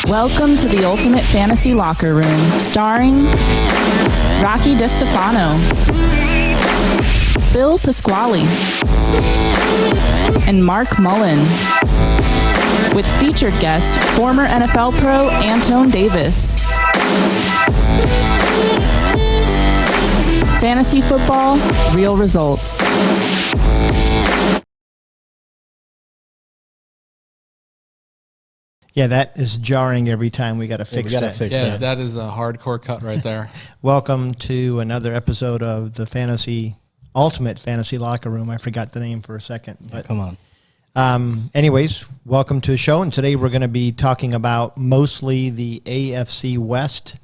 Welcome to the Ultimate Fantasy Locker Room, starring Rocky DeStefano, Phil Pasquale, and Mark Mullen, with featured guest, former NFL pro Antone Davis. Fantasy football, real results. Yeah, that is jarring every time. We got to fix that. Yeah, that is a hardcore cut right there. Welcome to another episode of the Ultimate Fantasy Locker Room. I forgot the name for a second. But come on. Anyways, welcome to the show. And today we're going to be talking about mostly the AFC West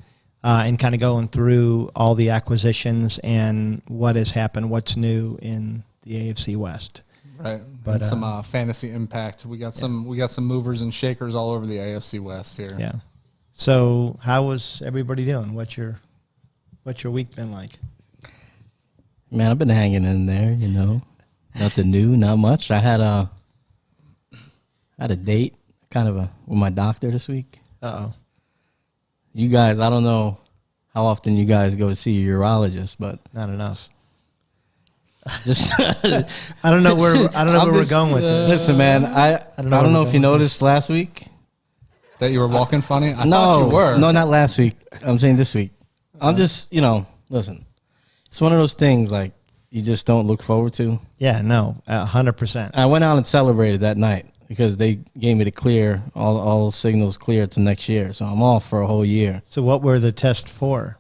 and kind of going through all the acquisitions and what has happened, what's new in the AFC West. Right, but some fantasy impact. We got some movers and shakers all over the AFC West here. Yeah. So, how was everybody doing? What's your week been like? Man, I've been hanging in there. You know, nothing new, not much. I had a date, with my doctor this week. Uh-oh. You guys, I don't know how often you guys go to see your urologist, but not enough. Just I don't know where we're going with this. Listen, man, I don't know if you noticed last week that you were walking funny. I thought you were. No, not last week. I'm saying this week. I'm just, listen. It's one of those things like you just don't look forward to. Yeah, no, 100%. I went out and celebrated that night because they gave me the clear, all signals clear to next year. So I'm off for a whole year. So what were the tests for?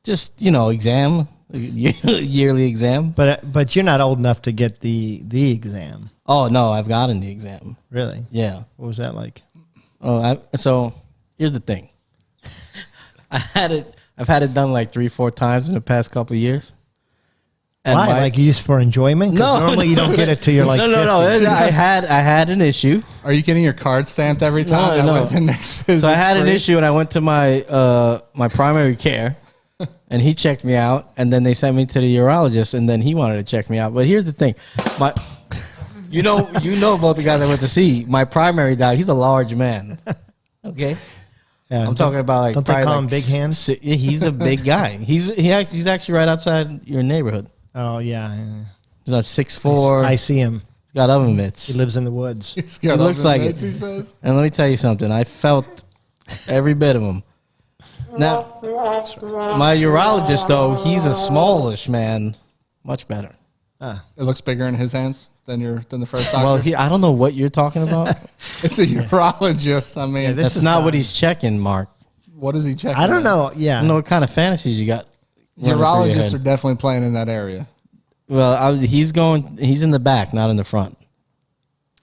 Just, exam. Yearly exam. But you're not old enough to get the exam. Oh, no, I've gotten the exam. Really? Yeah. What was that like? So here's the thing. I've had it done like 3-4 times in the past couple of years. And why? Like used for enjoyment? No, normally you don't get it till you're like no. I had an issue. Are you getting your card stamped every time? No. The next visit. So I had an issue, and I went to my primary care. And he checked me out, and then they sent me to the urologist, and then he wanted to check me out. But here's the thing, you know both the guys I went to see. My primary doc, he's a large man. Okay, yeah, I'm talking about like. Don't they call him big hands? He's a big guy. He's actually right outside your neighborhood. Oh yeah. He's about 6'4". I see him. He's got oven mitts. He lives in the woods. He looks like it. He says. And let me tell you something. I felt every bit of him. Now, my urologist, though, he's a smallish man. Much better. It looks bigger in his hands than the first doctor. Well, I don't know what you're talking about. It's a urologist. I mean, that's not what he's checking, Mark. What is he checking? I don't know. Yeah. I don't know what kind of fantasies you got. Urologists are definitely playing in that area. Well, he's in the back, not in the front.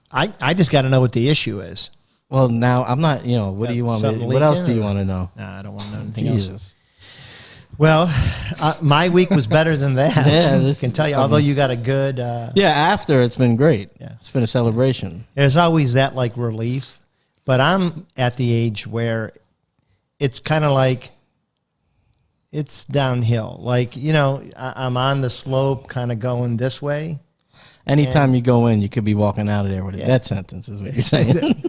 I just got to know what the issue is. Well, now I'm not. What do you want? What else do you want to know? No, I don't want to know anything else. Well, my week was better than that. Yeah, I can tell you. Although you got a good. After it's been great. Yeah, it's been a celebration. There's always that like relief, but I'm at the age where it's kind of like it's downhill. Like I'm on the slope, kind of going this way. Anytime you go in, you could be walking out of there with a death sentence, is what you're saying.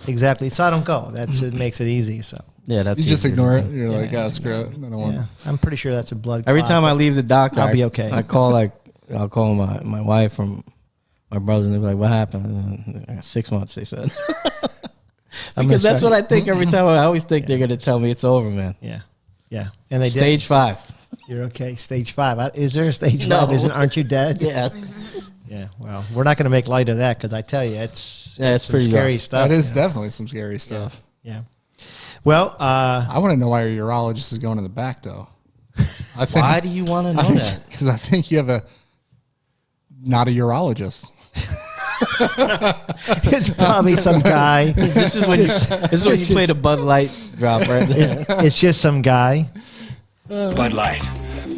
Exactly. So I don't go. It makes it easy. So that's you just ignore it. You're like, screw it. I don't want. Yeah, I'm pretty sure that's a blood. Every time I leave the doctor, I'll be okay. I'll call my wife from my brothers, and they'll be like, "What happened?" 6 months, they said. Because that's what I think every time. I always think they're gonna tell me it's over, man. Yeah. And they Stage 5. You're okay. Stage 5. Is there a stage 5? Aren't you dead? Yeah. Yeah. Well, we're not going to make light of that because I tell you, it's pretty scary stuff. That is definitely some scary stuff. Yeah. Well, I want to know why your urologist is going in the back, though. Why do you want to know that? Because I think you have not a urologist. It's probably some guy. This is when you play the Bud Light drop, right? It's just some guy. Bud Light.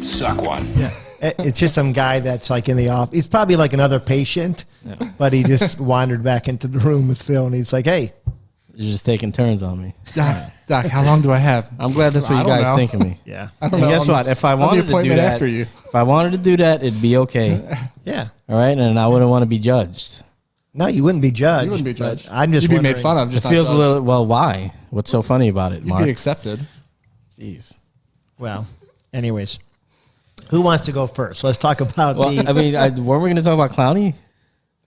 Suck one. Yeah. It's just some guy that's like in the office. He's probably like another patient, but he just wandered back into the room with Phil, and he's like, "Hey, you're just taking turns on me." Doc, how long do I have? I'm glad that's what you guys think of me. Yeah. I don't know. Guess what? If I wanted to do that, if I wanted to do that, it'd be okay. Yeah. All right, and I wouldn't want to be judged. No, you wouldn't be judged. You wouldn't be but judged. I'm just You'd be wondering- made fun of. It Just feels a not little. Well, why? What's so funny about it, You'd Mark? be accepted. Jeez. Well, anyways, who wants to go first? Let's talk about Well, the. I mean, weren't we going to talk about Clowney?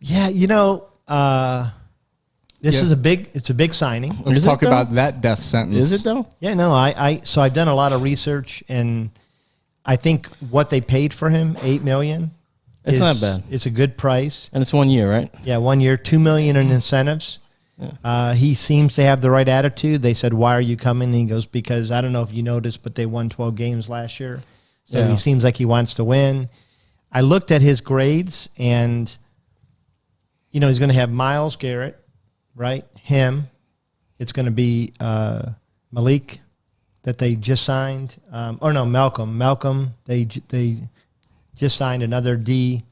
Yeah, this is it's a big signing. Let's Is it talk though? about that death sentence. Is it though? Yeah, no, so I've done a lot of research, and I think what they paid for him, $8 million. It's not bad. It's a good price. And it's 1 year, right? Yeah, 1 year, $2 million in incentives. He seems to have the right attitude. They said, "Why are you coming?" And he goes, "Because I don't know if you noticed, but they won 12 games last year." So Yeah. he seems like he wants to win. I looked at his grades, and he's going to have Myles Garrett, right? Him. It's going to be Malik that they just signed. Malcolm. Malcolm. They just signed another D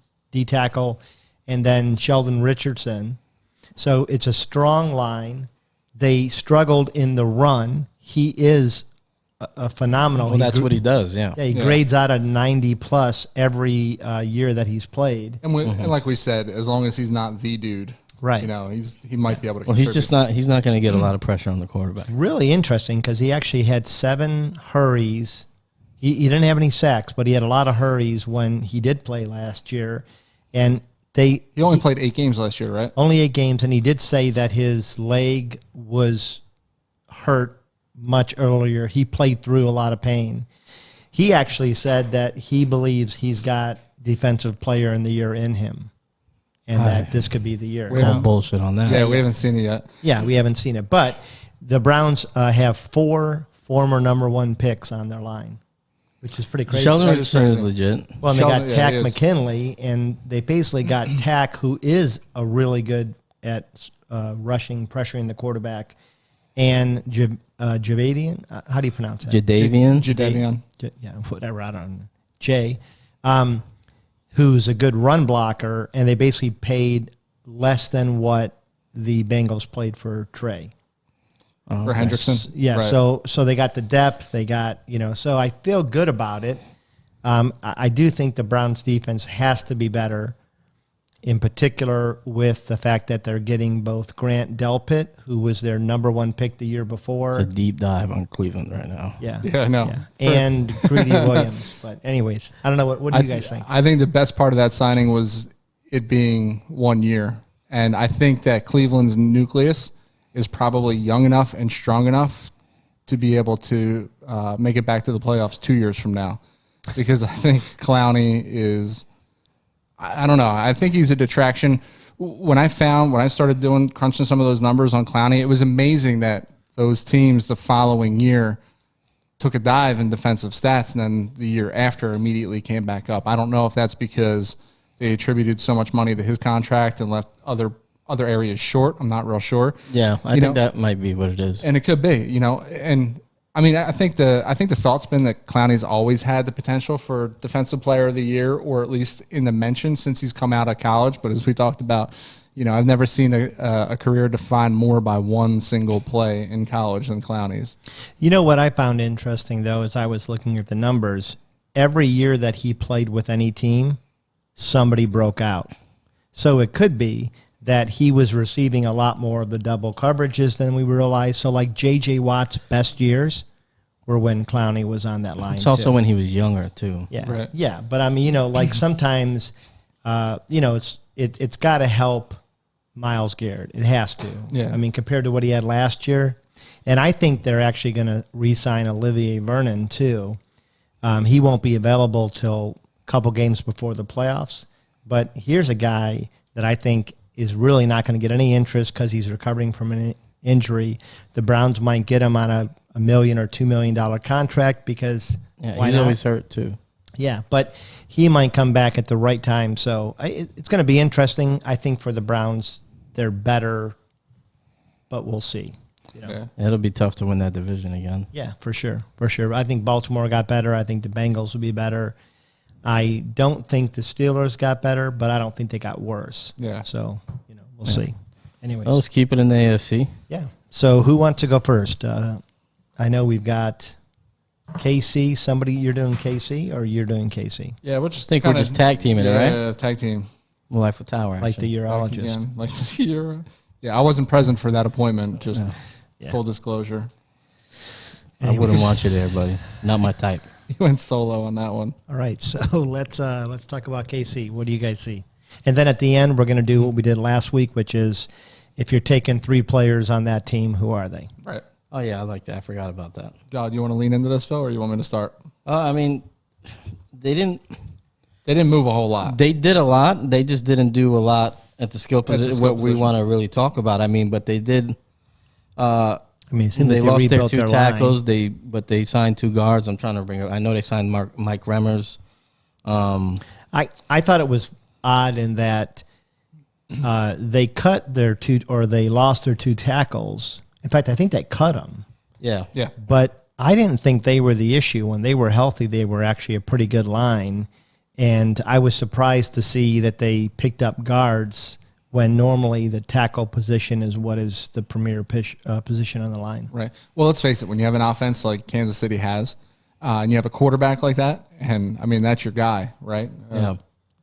tackle, and then Sheldon Richardson. So it's a strong line. They struggled in the run. He is a phenomenal. Well, that's what he does. Yeah. Yeah, he grades out of 90 plus every year that he's played. And, and like we said, as long as he's not the dude, Right. he might be able to. Well, he's just not. He's not going to get a lot of pressure on the quarterback. Really interesting because he actually had 7 hurries. He didn't have any sacks, but he had a lot of hurries when he did play last year. And He only played 8 games last year, right? only 8 games, and he did say that his leg was hurt much earlier. He played through a lot of pain. He actually said that he believes he's got Defensive Player in the Year in him, and that this could be the year. Call bullshit on that. Yeah, we haven't seen it yet. Yeah, we haven't seen it. But the Browns have 4 former number 1 picks on their line, which is pretty crazy. Sheldon That is Richardson is crazy. legit. Well, and they Sheldon- got yeah, Tack he is. McKinley, and they basically got Tack, who is a really good at rushing, pressuring the quarterback, and Javadian. How do you pronounce that? Jadavian. Jadeveon. Yeah, whatever. I don't know. Jay, who's a good run blocker, and they basically paid less than what the Bengals played for Trey. For Hendrickson. Yeah, Right. so they got the depth, they got, so I feel good about it. I do think the Browns defense has to be better, in particular with the fact that they're getting both Grant Delpit, who was their number 1 pick the year before. It's a deep dive on Cleveland right now. Yeah. Yeah, I know. And Greedy Williams. But anyways, I don't know. What do you guys think? I think the best part of that signing was it being 1 year. And I think that Cleveland's nucleus is probably young enough and strong enough to be able to make it back to the playoffs 2 years from now. Because I think Clowney is, I don't know, I think he's a detraction. When I started crunching some of those numbers on Clowney, it was amazing that those teams the following year took a dive in defensive stats, and then the year after immediately came back up. I don't know if that's because they attributed so much money to his contract and left other areas short. I'm not real sure. Yeah, I think that might be what it is. And it could be, and I mean, I think the thought's been that Clowney's always had the potential for Defensive Player of the Year, or at least in the mention since he's come out of college. But as we talked about, I've never seen a career defined more by one single play in college than Clowney's. What I found interesting, though, as I was looking at the numbers, every year that he played with any team, somebody broke out. So it could be that he was receiving a lot more of the double coverages than we realized. So like J.J. Watt's best years were when Clowney was on that line. It's also when he was younger too. Yeah, Right. yeah. But I mean, like sometimes, it's got to help Myles Garrett. It has to. Yeah. I mean, compared to what he had last year, and I think they're actually going to re-sign Olivier Vernon too. He won't be available till a couple games before the playoffs. But here's a guy that I think is really not going to get any interest because he's recovering from an injury. The Browns might get him on a $1 million or $2 million contract because why he's not? always hurt too. Yeah, but he might come back at the right time. So it's going to be interesting. I think for the Browns, they're better, but we'll see. Yeah. It'll be tough to win that division again. Yeah, for sure. For sure. I think Baltimore got better. I think the Bengals will be better. I don't think the Steelers got better, but I don't think they got worse. Yeah. So, we'll see. Anyways. Well, let's keep it in the AFC. Yeah. So who wants to go first? I know we've got KC. Somebody, you're doing KC or you're doing KC? Yeah, we'll just I think we're just tag teaming it, right? Yeah, tag team. Well, Eiffel Tower, like the actually. urologist. Again, like the yeah, I wasn't present for that appointment. Just full disclosure. I wouldn't want you there, buddy. Not my type. He went solo on that one. All right, so let's talk about KC. What do you guys see? And then at the end, we're going to do what we did last week, which is if you're taking 3 players on that team, who are they? Right. Oh, yeah, I like that. I forgot about that. God, you want to lean into this, Phil, or you want me to start? I mean, they didn't move a whole lot. They did a lot. They just didn't do a lot at the skill position, what we want to really talk about. I mean, but they did. I mean, it seemed They like lost their rebuilt 2 line. tackles. But they signed 2 guards. I'm trying to bring up. I know they signed Mike Remmers. I thought it was odd in that they cut their 2 or they lost their 2 tackles. In fact, I think they cut them. Yeah. Yeah. But I didn't think they were the issue. When they were healthy, they were actually a pretty good line. And I was surprised to see that they picked up guards when normally the tackle position is what is the premier position on the line. Right. Well, let's face it. When you have an offense like Kansas City has, and you have a quarterback like that, and I mean that's your guy, right? Yeah.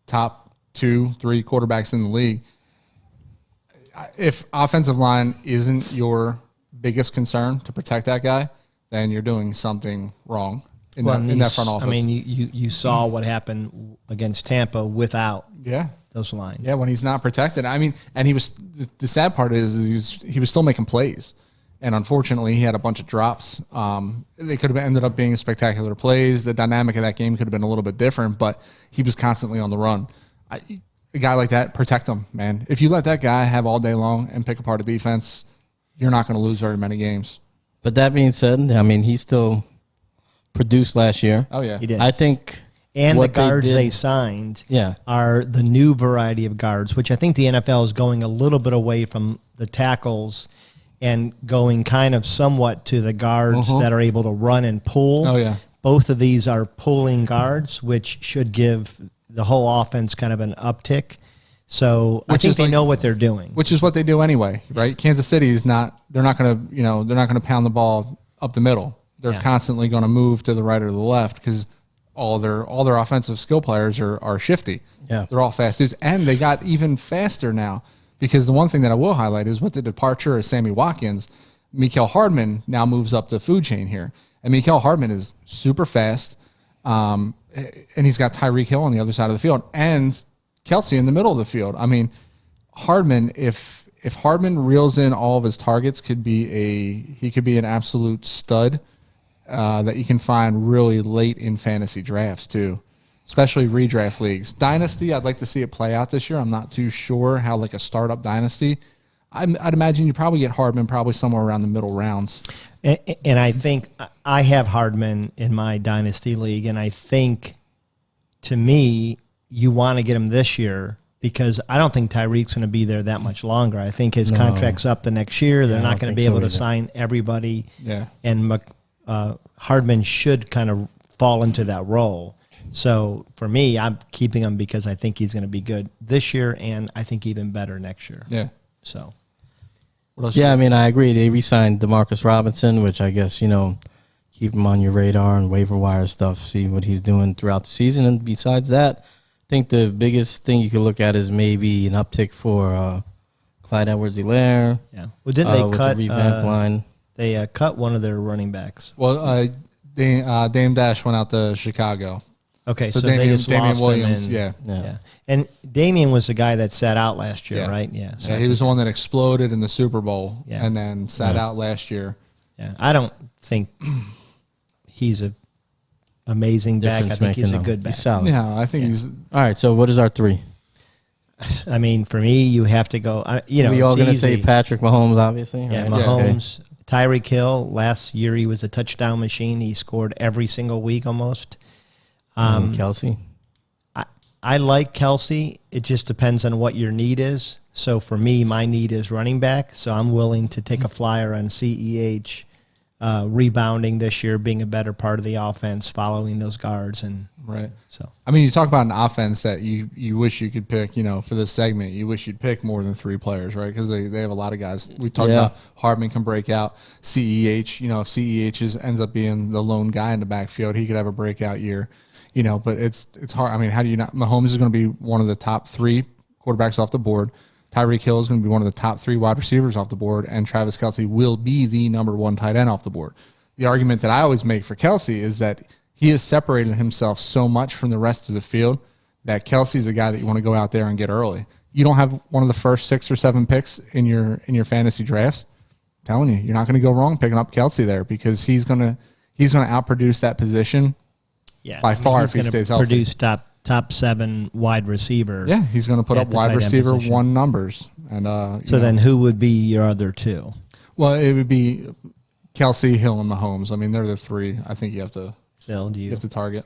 Top 2, 3 quarterbacks in the league. If offensive line isn't your biggest concern to protect that guy, then you're doing something wrong in that front office. I mean, you saw what happened against Tampa without those lines. Yeah, when he's not protected. I mean, and he was the sad part is he was still making plays, and unfortunately, he had a bunch of drops. They could have ended up being spectacular plays. The dynamic of that game could have been a little bit different, but he was constantly on the run. A guy like that, protect him, man. If you let that guy have all day long and pick apart a defense, you're not going to lose very many games. But that being said, I mean, he still produced last year. Oh yeah, He did. I think. And the what guards did- they signed Yeah. are the new variety of guards, which I think the NFL is going a little bit away from the tackles and going kind of somewhat to the guards that are able to run and pull. Oh, yeah. Both of these are pulling guards, which should give the whole offense kind of an uptick. So I Which think is they like- know what they're doing. which is what they do anyway, right? Kansas City is not. They're not going to pound the ball up the middle. They're constantly going to move to the right or the left because all their offensive skill players are shifty. Yeah. They're all fast dudes, and they got even faster now because the one thing that I will highlight is with the departure of Sammy Watkins, Mikael Hardman now moves up the food chain here, and Mikael Hardman is super fast, and he's got Tyreek Hill on the other side of the field and Kelsey in the middle of the field. I mean, Hardman, if Hardman reels in all of his targets, he could be an absolute stud that you can find really late in fantasy drafts too, especially redraft leagues. Dynasty, I'd like to see it play out this year. I'm not too sure how like a startup dynasty. I'd imagine you probably get Hardman probably somewhere around the middle rounds. And I think I have Hardman in my dynasty league, and I think to me, you want to get him this year because I don't think Tyreek's going to be there that much longer. I think his contract's up the next year. They're I not don't going to think be so able to either. sign everybody. Yeah. And Hardman should kind of fall into that role. So for me, I'm keeping him because I think he's going to be good this year, and I think even better next year. Yeah. So What else? Yeah, I mean, I agree. They re-signed DeMarcus Robinson, which I guess, keep him on your radar and waiver wire stuff, see what he's doing throughout the season. And besides that, I think the biggest thing you could look at is maybe an uptick for Clyde Edwards-Helaire. yeah. Well, didn't they with cut the revamped line? They cut one of their running backs. Well, Dame Dash went out to Chicago. Okay, so, Damian, they just Damian lost Williams, him. And, yeah. yeah. And Damian was the guy that sat out last year, Yeah. right? Yeah. So Yeah, he was the one that exploded in the Super Bowl Yeah. and then sat out last year. yeah. I don't think he's a amazing back. I think Difference he's a making, good though. back. He's solid. Yeah, I think he's All right, so what is our 3? I mean, for me, you have to go. We all it's going to say easy. Patrick Mahomes, obviously? Yeah, right? Mahomes, Tyreek Hill. Last year, he was a touchdown machine. He scored every single week almost. And Kelsey. I like Kelsey. It just depends on what your need is. So for me, my need is running back. So I'm willing to take a flyer on CEH rebounding this year, being a better part of the offense, following those guards, and right. so. I mean, you talk about an offense that you wish you could pick, for this segment, you wish you'd pick more than 3 players, right? Because they have a lot of guys. We talked about Hardman can break out. CEH, if CEH ends up being the lone guy in the backfield, he could have a breakout year, but it's hard. I mean, how do you not? Mahomes is going to be one of the top 3 quarterbacks off the board. Tyreek Hill is going to be one of the top 3 wide receivers off the board, and Travis Kelce will be the number 1 tight end off the board. The argument that I always make for Kelce is that he has separated himself so much from the rest of the field that Kelsey's a guy that you want to go out there and get early. You don't have one of the first 6 or 7 picks in your fantasy drafts. I'm telling you, you're not going to go wrong picking up Kelce there because he's going to outproduce that position by far if he stays healthy. Produce top 7 wide receiver. Yeah, he's going to put up wide receiver position. 1 numbers. And so then who would be your other 2? Well, it would be Kelce, Hill, and Mahomes. I mean, they're the 3 I think you have to target.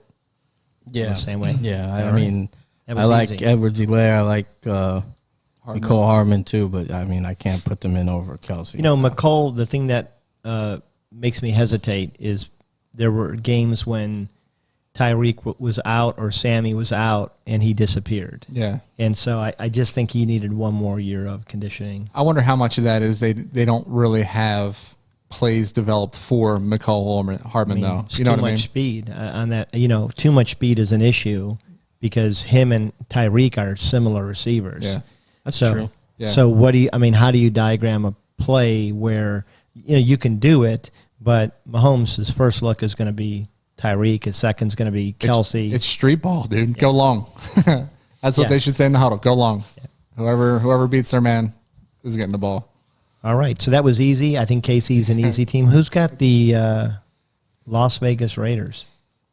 Yeah, the same way. Yeah, I mean, I was like easy. Edwards-Helaire. I like Nicole Hardman too, but I mean, I can't put them in over Kelce. You know, McCole, the thing that makes me hesitate is there were games when Tyreek was out or Sammy was out and he disappeared. Yeah. And so I just think he needed 1 more year of conditioning. I wonder how much of that is they don't really have plays developed for McCall Hardman, though. It's You know too what I much mean? speed on that. You know, too much speed is an issue because him and Tyreek are similar receivers. Yeah. That's so, true. Yeah. So how do you diagram a play where you can do it, but Mahomes' first look is going to be Tyreek, his second's going to be Kelce. It's street ball, dude. Go long. That's what they should say in the huddle. Go long. Yeah. Whoever beats their man is getting the ball. All right, so that was easy. I think KC's an easy team. Who's got the Las Vegas Raiders?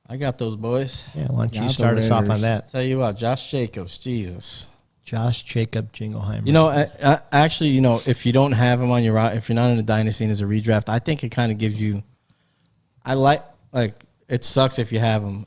I got those boys. Yeah, why don't Got you the start us off on Raiders. that? Tell you what, Josh Jacobs, Jesus. Josh Jacob Jingleheimer. You know, I actually, if you don't have him on your route, if you're not in a dynasty and as a redraft, I think it kind of gives you. I like it sucks if you have him.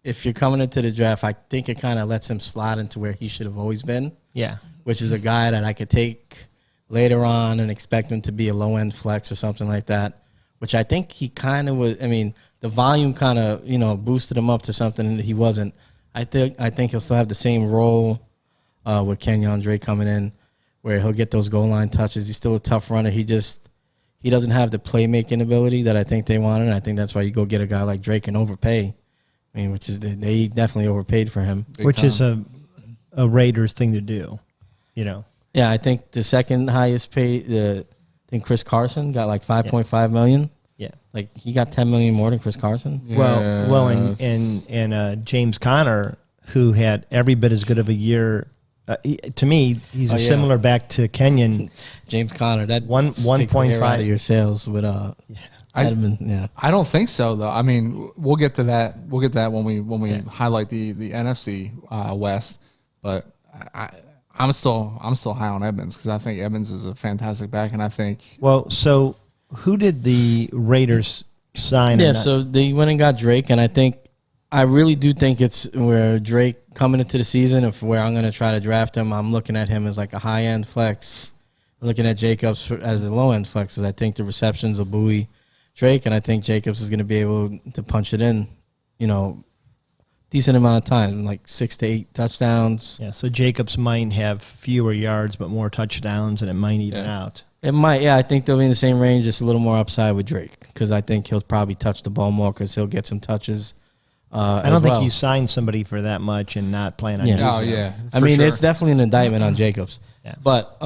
If you're coming into the draft, I think it kind of lets him slide into where he should have always been. Yeah, which is a guy that I could take later on and expect him to be a low end flex or something like that. Which I think he kind of was. I mean, the volume kind of boosted him up to something that he wasn't. I think he'll still have the same role with Kenyon Drake coming in, where he'll get those goal line touches. He's still a tough runner. He doesn't have the playmaking ability that I think they wanted. And I think that's why you go get a guy like Drake and overpay. I mean, which is they definitely overpaid for him. which is a Raiders thing to do. Yeah, I think the second highest paid. I think Chris Carson got like $5.5 million. Yeah. Like he got $10 million more than Chris Carson. Well, and James Conner, who had every bit as good of a year. To me, he's similar back to Kenyon. James Conner, that One- takes the hair 1.5 out of your sales with Edmund. Yeah, I don't think so, though. I mean, we'll get to that. We'll get to that when we highlight the NFC West. But I'm still high on Edmonds because I think Edmonds is a fantastic back, and I think. Well, so who did the Raiders sign? yeah. So they went and got Drake, and I really do think it's where Drake coming into the season, where I'm going to try to draft him. I'm looking at him as like a high end flex. I'm looking at Jacobs as the low end flex, because I think the receptions will buoy Drake, and I think Jacobs is going to be able to punch it in, decent amount of time, like 6 to 8 touchdowns. Yeah, so Jacobs might have fewer yards but more touchdowns, and it might even out. It might, yeah. I think they'll be in the same range, just a little more upside with Drake, because I think he'll probably touch the ball more because he'll get some touches. I don't think you sign somebody for that much and not plan on using Oh them. yeah. I mean, it's definitely an indictment on Jacobs. Yeah. But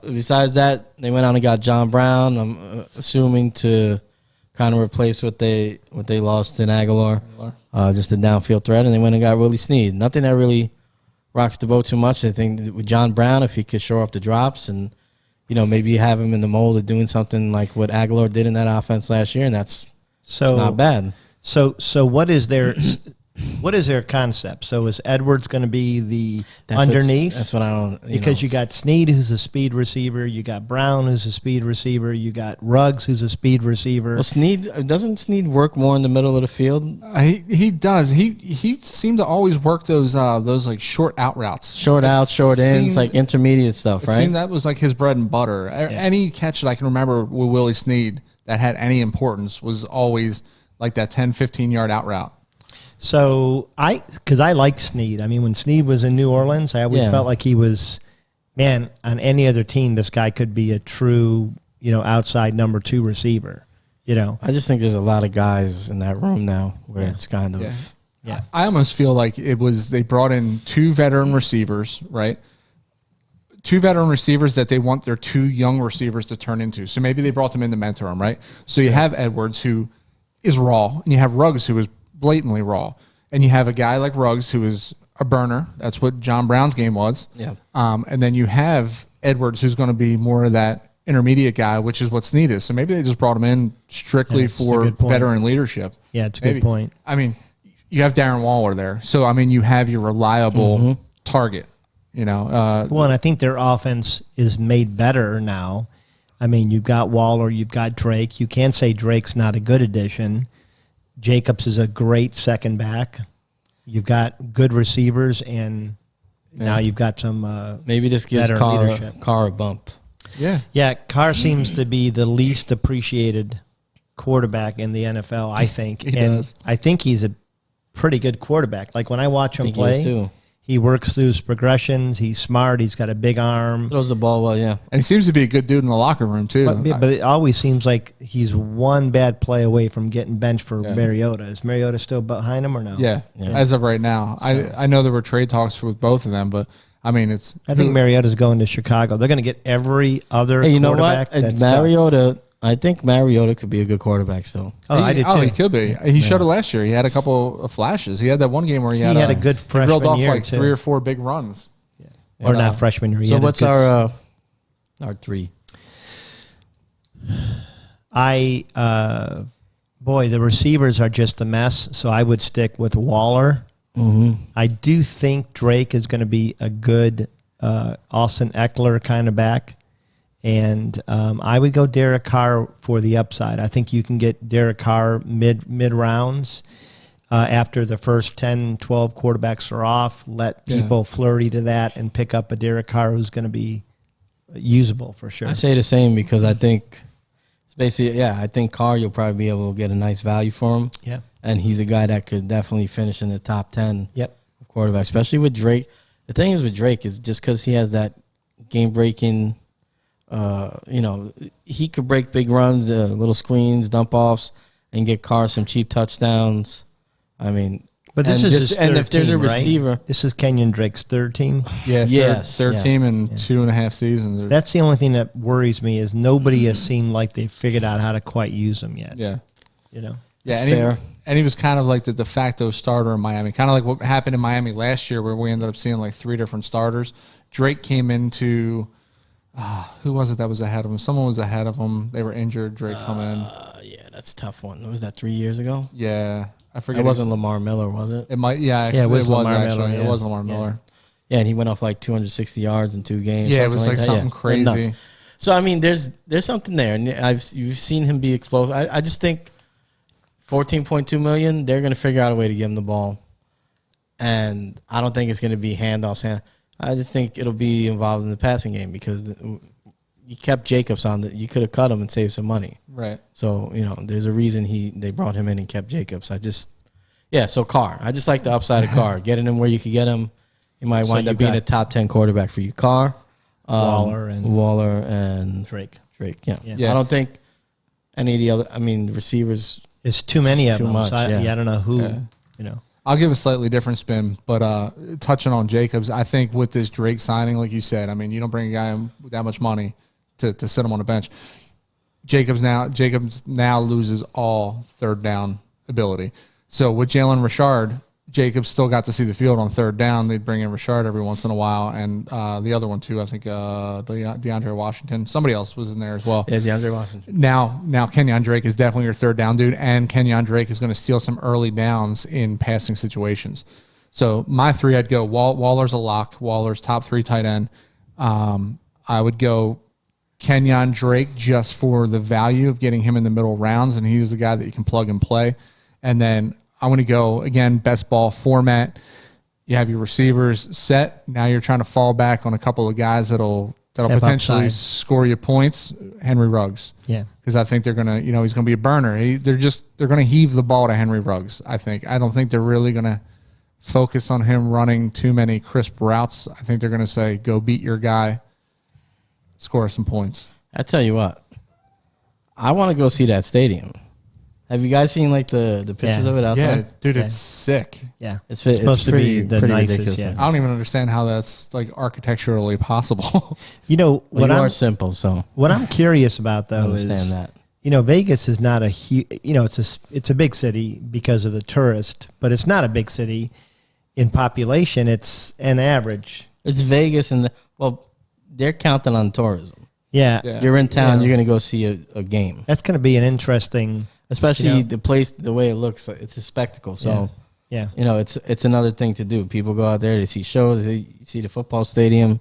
besides that, they went out and got John Brown. I'm assuming to kind of replace what they lost in Aguilar, just a downfield threat, and they went and got Willie Snead. Nothing that really rocks the boat too much. I think with John Brown, if he could shore up the drops and maybe have him in the mold of doing something like what Aguilar did in that offense last year, and it's not bad. So what is their concept? So is Edwards going to be the underneath? That's what I don't. Because you got Snead, who's a speed receiver. You got Brown, who's a speed receiver. You got Ruggs, who's a speed receiver. Well, doesn't Snead work more in the middle of the field? He does. He seemed to always work those like short out routes, Short outs, short ins, like intermediate stuff, It right? seemed that was like his bread and butter. Any catch that I can remember with Willie Snead that had any importance was always like that 10, 15-yard out route. So because I like Snead. I mean, when Snead was in New Orleans, I always felt like he was, man, on any other team, this guy could be a true, outside number 2 receiver. I just think there's a lot of guys in that room now where it's kind of. Yeah. I almost feel like they brought in 2 veteran receivers, right? two veteran receivers that they want their two young receivers to turn into. So maybe they brought them in to mentor them, right? So you have Edwards, who is raw, and you have Ruggs, who is blatantly raw, and you have a guy like Ruggs, who is a burner. That's what John Brown's game was. Yeah. And then you have Edwards, who's going to be more of that intermediate guy, which is what's needed. So maybe they just brought him in strictly for veteran leadership. Yeah, it's a good point. I mean, you have Darren Waller there. So, I mean, you have your reliable target, you know. Well, and I think their offense is made better now. I mean, you've got Waller, you've got Drake. You can't say Drake's not a good addition. Jacobs is a great second back. You've got good receivers, and now you've got some maybe this gives Carr a bump. Yeah. Yeah, Carr seems to be the least appreciated quarterback in the NFL, I think. He does. I think he's a pretty good quarterback. Like when I watch him play, he works through his progressions. He's smart. He's got a big arm. Throws the ball well, yeah. And he seems to be a good dude in the locker room, too. But it always seems like he's one bad play away from getting benched for Mariota. Is Mariota still behind him or no? Yeah, as of right now. So. I know there were trade talks with both of them, but I mean, I think Mariota's going to Chicago. They're going to get every other quarterback. You know what? Mariota, I think Mariota could be a good quarterback still. I did too. Oh, he could be. He showed it last year. He had a couple of flashes. He had that one game where he had a good freshman year. He reeled off year like too. 3 or 4 big runs. Yeah. Or not freshman year. So what's our 3? The receivers are just a mess, so I would stick with Waller. Mm-hmm. I do think Drake is going to be a good Austin Eckler kind of back. And I would go Derek Carr for the upside. I think you can get Derek Carr mid rounds after the first 10, 12 quarterbacks are off. Let people flurry to that and pick up a Derek Carr who's going to be usable for sure. I say the same because I think it's basically, I think Carr, you'll probably be able to get a nice value for him. Yeah. And he's a guy that could definitely finish in the top 10 of quarterbacks, especially with Drake. The thing is with Drake is just because he has that game-breaking he could break big runs, little screens, dump offs, and get Carr some cheap touchdowns. I mean, but this is his third if there's team, a receiver, right? This is Kenyon Drake's third team. Yeah, third team in 2.5 seasons. That's the only thing that worries me is nobody has seemed like they figured out how to quite use him yet. Yeah, That's fair. And he was kind of like the de facto starter in Miami, kind of like what happened in Miami last year, where we ended up seeing like 3 different starters. Drake came into. Who was it that was ahead of him? Someone was ahead of him. They were injured. Drake come in. Yeah, that's a tough one. Was that 3 years ago? Yeah, I forget. It wasn't Lamar Miller, was it? It might. Yeah, actually, it was Lamar Miller, It was Lamar Miller. Yeah, and he went off like 260 yards in 2 games. Yeah, it was like something crazy. Nuts. So I mean, there's something there, and you've seen him be explosive. I just think $14.2 million. They're going to figure out a way to give him the ball, and I don't think it's going to be handoffs. I just think it'll be involved in the passing game because you kept Jacobs on. You could have cut him and saved some money. Right. So, there's a reason they brought him in and kept Jacobs. So Carr. I just like the upside of Carr. Getting him where you could get him. He might wind up being a top 10 quarterback for you. Carr, Waller, and Drake. Yeah. I don't think any of the other, receivers. It's too many of them. Much, so I don't know who, I'll give a slightly different spin, but touching on Jacobs, I think with this Drake signing, like you said, you don't bring a guy in with that much money to sit him on the bench. Jacobs now loses all third down ability. So with Jalen Richard, Jacobs still got to see the field on third down. They'd bring in Richard every once in a while, and the other one too. I think DeAndre Washington. Somebody else was in there as well. Yeah, DeAndre Washington. Now Kenyon Drake is definitely your third down dude, and Kenyon Drake is going to steal some early downs in passing situations. So my 3, I'd go Waller's a lock. Waller's top 3 tight end. I would go Kenyon Drake just for the value of getting him in the middle rounds, and he's the guy that you can plug and play. And then I want to go, again, best ball format. You have your receivers set. Now you're trying to fall back on a couple of guys that'll potentially score you points. Henry Ruggs. Yeah. Because I think they're going to, he's going to be a burner. They're going to heave the ball to Henry Ruggs, I think. I don't think they're really going to focus on him running too many crisp routes. I think they're going to say, go beat your guy, score some points. I tell you what, I want to go see that stadium. Have you guys seen like the pictures Yeah. of it outside? Yeah, dude, it's sick. Yeah, It's supposed to pretty- be the pretty nicest. ridiculous. Yeah. I don't even understand how that's like architecturally possible. You know Well, what you I'm are simple, so what I'm curious about I though understand is that. Vegas is not a huge. It's a big city because of the tourist, but it's not a big city in population. It's an average. It's Vegas, and they're counting on tourism. Yeah, Yeah. You're in town, Yeah. you're gonna go see a game, that's going to be an interesting. especially You know. the place, the way it looks. It's a spectacle. So Yeah. it's another thing to do. People go out there, they see shows, they see the football stadium.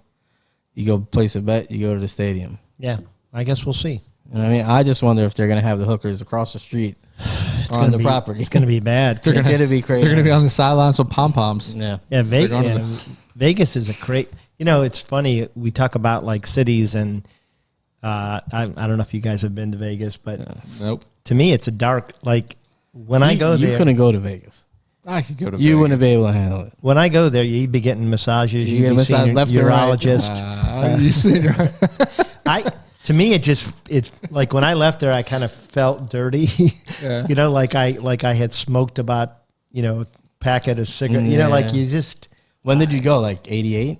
You go place a bet, you go to the stadium. Yeah, I guess we'll see. You know what I mean? I just wonder if they're gonna have the hookers across the street on Gonna the be- property. It's going to be bad. They're It's gonna be crazy. They're going to be on the sidelines with pom poms. Yeah. Yeah, They're going to Vegas is a great. It's funny. We talk about like cities, and I don't know if you guys have been to Vegas, but Nope. to me, it's a dark. Like when I go you there, couldn't go to Vegas. I could go to. You Vegas. wouldn't be able to handle it. when I go there, you'd be getting massages. You You'd get a be massage seeing left a and right. urologist. You see, To me, it's like when I left there, I kind of felt dirty. Yeah. Like I had smoked about a packet of cigarettes. Yeah. Like you just. When did you go? Like 88?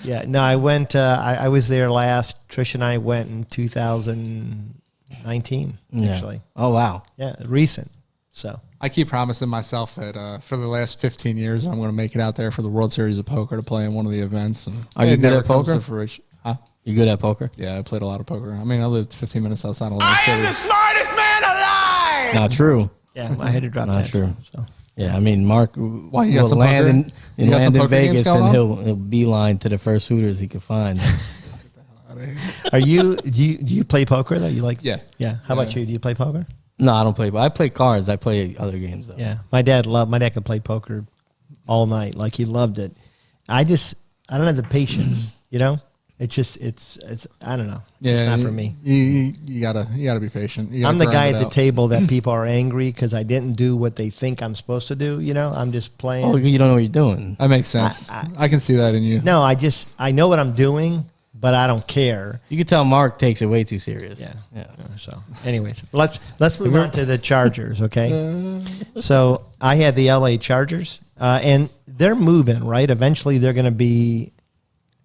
Yeah, no, I went. I was there last. Trish and I went in 2019. Actually, Oh wow. yeah, recent. So I keep promising myself that for the last 15 years, I'm going to make it out there for the World Series of Poker to play in one of the events. And Are you it good never at comes poker? to fruition. Huh? You good at poker? Yeah, I played a lot of poker. I mean, I lived 15 minutes outside of Atlantic City. smartest man alive! Not true. yeah, I had to drop Not that. true. So Yeah, I mean, Mark you will got some land poker? in You got some land in poker games Vegas, going and on? he'll beeline to the first Hooters he can find. are you? Do you play poker though? You like? Yeah. Yeah. How about you? Do you play poker? No, I don't play. But I play cards. I play other games though. Yeah. My dad could play poker all night. Like he loved it. I don't have the patience. It's I don't know. It's not for me. You gotta be patient. You gotta I'm the guy grind at it the out. table that people are angry because I didn't do what they think I'm supposed to do. I'm just playing. Oh, you don't know what you're doing. That makes sense. I can see that in you. No, I know what I'm doing, but I don't care. You can tell Mark takes it way too serious. Yeah. Yeah. So, anyways, let's move on to the Chargers, okay? So I had the LA Chargers, and they're moving, right? Eventually, they're going to be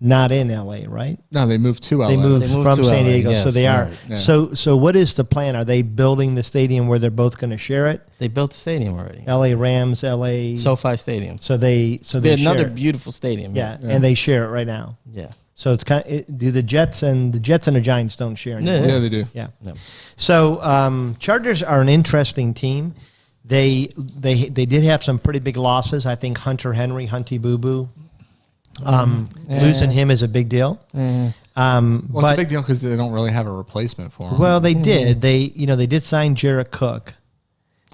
not in LA, right? No, they moved to LA. They moved They moved from to San LA, Diego, yes, so they are. right. Yeah. So what is the plan? Are they building the stadium where they're both going to share it? They built the stadium already. LA Rams, LA. SoFi Stadium. So they Be share another it. beautiful stadium. Yeah, and they share it right now. Yeah. So it's do the Jets and the Giants don't share anymore? Yeah, they do. Yeah. Yeah. So Chargers are an interesting team. They did have some pretty big losses. I think Hunty Boo Boo. Losing him is a big deal. Well, But it's a big deal because they don't really have a replacement for him. well, they did. They did sign Jarrett Cook,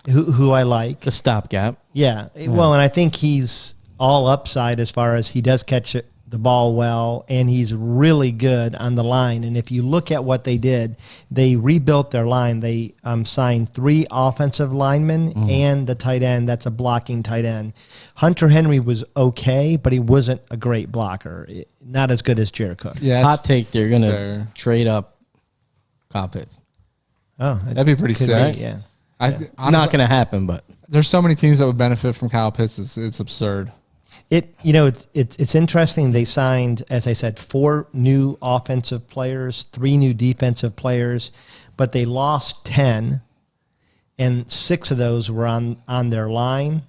who I like. It's a stopgap. Yeah. Well, and I think he's all upside as far as he does catch the ball well, and he's really good on the line. And if you look at what they did, they rebuilt their line. They signed 3 offensive linemen and the tight end. That's a blocking tight end. Hunter Henry was okay, but he wasn't a great blocker. Not as good as Jared Cook. yeah, Hot take, they're going to fair. trade up Kyle Pitts. Oh, That'd be pretty could sick. be, yeah. Honestly, Not going to happen, but there's so many teams that would benefit from Kyle Pitts. It's absurd. It's interesting. They signed, as I said, 4 new offensive players, 3 new defensive players, but they lost 10, and 6 of those were on their line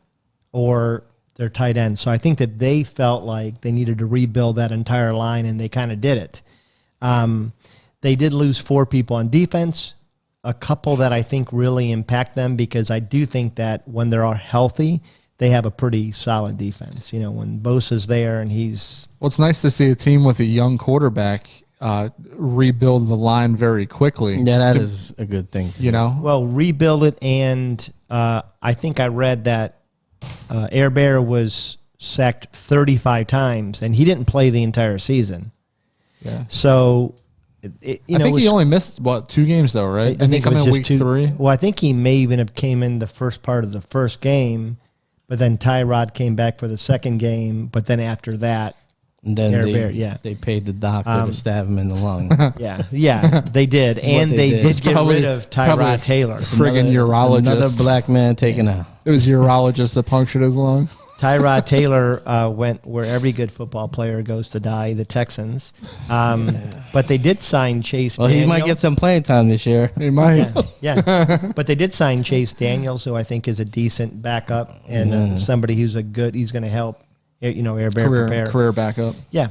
or their tight end. So I think that they felt like they needed to rebuild that entire line, and they kind of did it. They did lose 4 people on defense, a couple that I think really impact them, because I do think that when they're all healthy, they have a pretty solid defense. When Bosa's there and he's... Well, it's nice to see a team with a young quarterback rebuild the line very quickly. yeah, that is a good thing. To You do. know? Well, rebuild it, and I think I read that Air Bear was sacked 35 times, and he didn't play the entire season. Yeah. So... I think he only missed, 2 games, though, right? I think it come was in just week 2. 3. Well, I think he may even have came in the first part of the first game, but then Tyrod came back for the second game. But then after that, And then Air they, Bear, yeah. they paid the doctor to stab him in the lung. Yeah, they did. And they they did. did It's get probably- rid of probably Tyrod Taylor. Friggin' Another urologist. black man taken out. It was urologist that punctured his lung. Tyrod Taylor went where every good football player goes to die, the Texans. But they did sign Chase Well, Daniel. he might get some playing time this year. He might. Yeah. But they did sign Chase Daniels, who I think is a decent backup and somebody who's he's going to help, Air Bear prepare. Career backup. Yeah.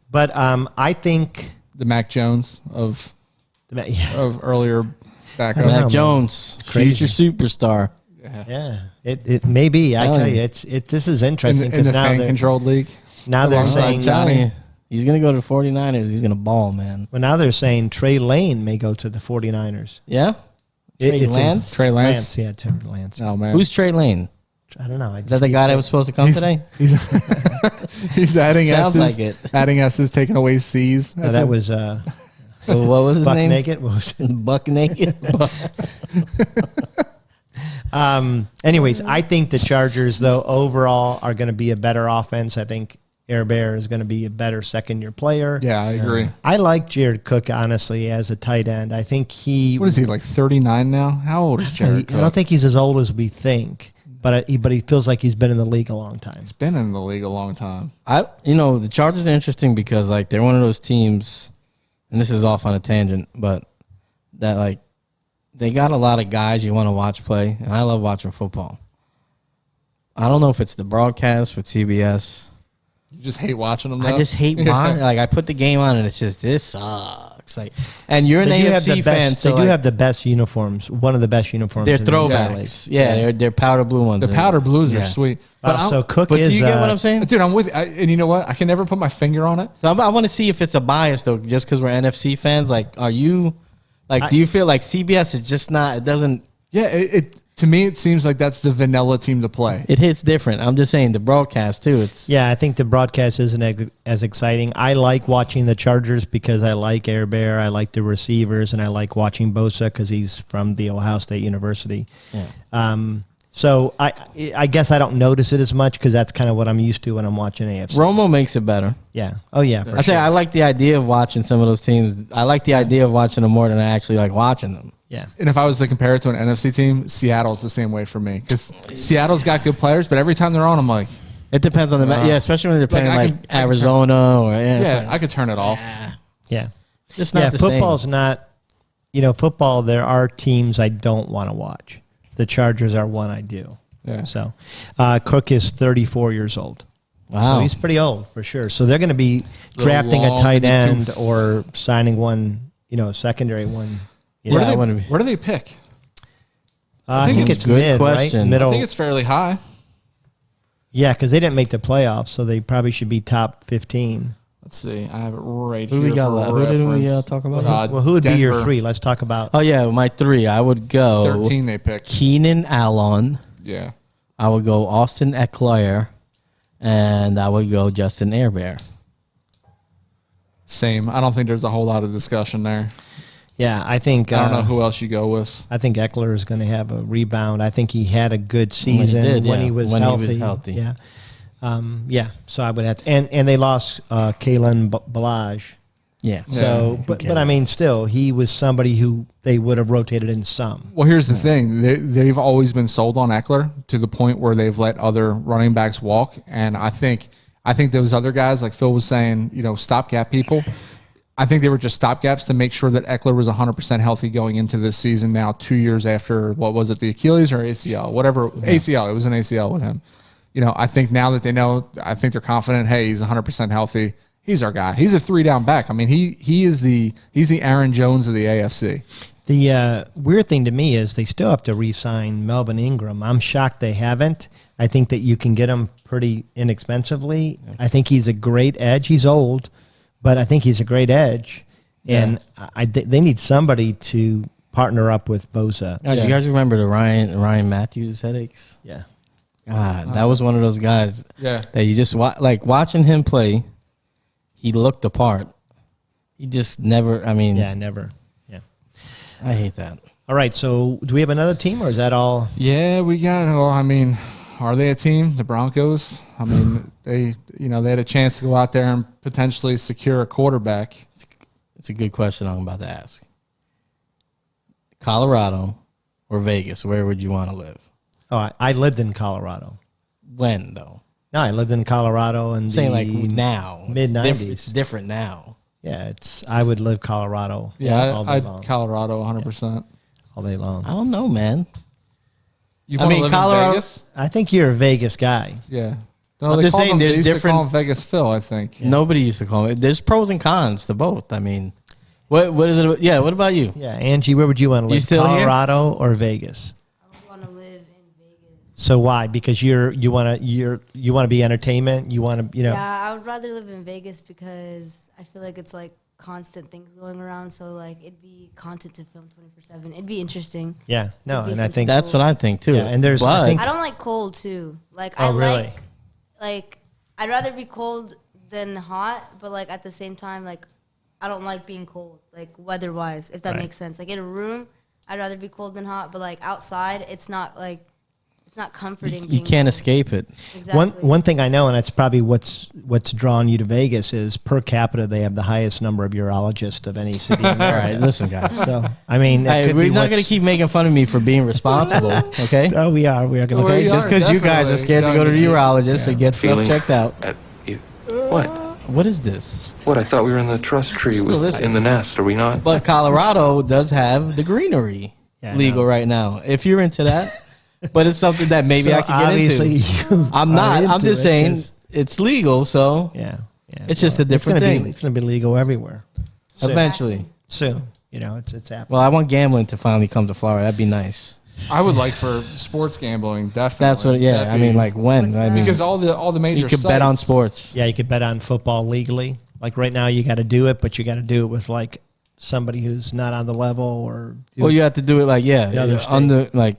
But I think The Mac Jones of yeah. earlier backup. know, Mac man. Jones, crazy. future superstar. Yeah, it may be. I tell you, this is interesting in because the now fan-controlled league. they're alongside saying Johnny. He's going to go to 49ers. He's going to ball, man. Well, now they're saying Trey Lane may go to the 49ers. Yeah? Trey Lance? Trey Lance? Yeah, Trey Lance. Oh man, Who's Trey Lane? I don't know. Is that the guy that was supposed to come today? He's adding Sounds S's, like it. adding S's, taking away C's. No, That's that it. was What was his Buck name? Naked. What was it? Buck Naked. Anyways, I think the Chargers, though, overall are going to be a better offense. I think Air Bear is going to be a better second-year player. Yeah, I agree. I like Jared Cook, honestly, as a tight end. I think he... What is he, like 39 now? How old is Jared I Cook? don't think he's as old as we think, but he feels like he's been in the league a long time. He's been in the league a long time. The Chargers are interesting because like they're one of those teams, and this is off on a tangent, but that like they got a lot of guys you want to watch play, and I love watching football. I don't know if it's the broadcast for TBS. You just hate watching them. Though? I just hate watching. Like I put the game on, and it's just this sucks. Like, and you're an They do have AFC the fan, best, so they do like, have the best uniforms, one of the best uniforms. they're in the entire throwbacks. league. Yeah, they're powder blue ones. The powder blues Yeah. are sweet. So Cook But is... do you get what I'm saying? Dude, I'm with you. And you know what? I can never put my finger on it. I want to see if it's a bias though, just because we're NFC fans. Like, are you like? Do you feel like CBS is just not? It doesn't. Yeah, it to me, it seems like that's the vanilla team to play. It hits different. I'm just saying the broadcast too. It's Yeah, I think the broadcast isn't as exciting. I like watching the Chargers because I like Air Bear, I like the receivers, and I like watching Bosa because he's from the Ohio State University. Yeah. So I guess I don't notice it as much because that's kind of what I'm used to when I'm watching AFC. Romo makes it better. Yeah. Oh yeah. For I say sure. I like the idea of watching some of those teams. I like the idea of watching them more than I actually like watching them. Yeah. And if I was to compare it to an NFC team, Seattle's the same way for me because Seattle's got good players, but every time they're on, I'm like, It depends on the yeah, especially when they're playing I like can Arizona or yeah, it's like, I could turn it off. Yeah. just not the football's same. not. Football. There are teams I don't want to watch. The Chargers are one I do. Yeah. So, Cook is 34 years old. Wow. So he's pretty old for sure. So they're going to be Little drafting a long tight in the end tooth. or signing one, secondary one. Where, I do wanna they, be- where do they pick? I think think it's it's a good mid, question. right? I Middle. think it's fairly high. Yeah, because they didn't make the playoffs, so they probably should be top 15. Let's see. I have it right Who here. we got for left? Who did we reference. talk about? Well, who would be your Denver. 3? Let's talk about. Oh yeah, my 3. I would go 13 they picked. Keenan Allen. Yeah. I would go Austin Eckler, and I would go Justin Airbear. Same. I don't think there's a whole lot of discussion there. Yeah, I think. I don't know who else you go with. I think Eckler is going to have a rebound. I think he had a good season when he was healthy. Yeah. Yeah. So I would have to, and they lost Kalen Balaj. Yeah. So, Yeah. but I mean, still, he was somebody who they would have rotated in some. Well, here's the thing. They've always been sold on Eckler to the point where they've let other running backs walk. And I think those other guys, like Phil was saying, stopgap people, I think they were just stopgaps to make sure that Eckler was 100% healthy going into this season now, 2 years after, what was it, the Achilles or ACL? Whatever. Yeah. ACL. It was an ACL with him. I think now that they know, I think they're confident, hey, he's 100% healthy. He's our guy. He's a 3-down back. I mean, he's the Aaron Jones of the AFC. The weird thing to me is they still have to re-sign Melvin Ingram. I'm shocked they haven't. I think that you can get him pretty inexpensively. I think he's a great edge. He's old, but I think he's a great edge. And they need somebody to partner up with Bosa. Do you guys remember the Ryan Matthews headaches? Yeah. God, that was one of those guys Yeah. that you just watching him play. He looked the part. He just never. I mean, Yeah, never. Yeah. I hate that. All right, so do we have another team, or is that all? Yeah, we got, are they a team? The Broncos? I mean, they had a chance to go out there and potentially secure a quarterback. It's a good question I'm about to ask. Colorado or Vegas, where would you want to live? Oh, I lived in Colorado. When, though? No, I lived in Colorado in I'm saying the like now. mid-90s. It's different now. Yeah, I would live Colorado all day I'd long. Colorado 100%. All day long. I don't know, man. You I want to mean, live Colorado- in Vegas? I think you're a Vegas guy. Yeah. No, I'm they just called saying him- there's they used to different- call him Vegas Phil, I think. Nobody used to call it. There's pros and cons to both. I mean, what is it? Yeah, what about you? Yeah, Angie, where would you want to live? still here? Colorado or Vegas? I would want to live in Vegas. So why? Because you want to be entertainment. You want to Yeah, I would rather live in Vegas because I feel like it's like constant things going around. So like it'd be content to film 24/7. It'd be interesting. Yeah, no, It'd be and I something think That's what I think too. Yeah, and there's- but I think- I don't like cold too. Like Oh, I really? like I'd rather be cold than hot, but like at the same time, like I don't like being cold, like weather wise, if that Right. makes sense. Like in a room, I'd rather be cold than hot, but like outside, it's not comforting. you being can't cold. escape it. Exactly. one thing I know, and that's probably what's drawn you to Vegas, is per capita they have the highest number of urologists of any city. In All America. right, listen, guys. So I mean, that Hey, could we're be not going to what's- keep making fun of me for being responsible, okay? Oh, we are going to. Well, Okay, we just are because you guys are definitely scared to go to the going to- urologist and get stuff Feeling checked out. at you. What? What is this? What? I thought we were in the trust tree Well, listen. in the nest. Are we not? But Colorado does have the greenery Yeah, I legal know. right now. If you're into that, but it's something that maybe So I could get obviously into. you I'm are not. I'm into just it saying 'cause- it's legal, so Yeah. It's just a different thing. It's going to be legal everywhere. Soon. eventually. Soon. It's happening. Well, I want gambling to finally come to Florida. That'd be nice. I would like for sports gambling, definitely. That's what. Yeah, That'd I mean, be- like when? What's I that? mean, because all the major you could bet on sites- sports. Yeah, you could bet on football legally. Like right now, you got to do it, but you got to do it with like somebody who's not on the level or. Well, you have to do it like The other under like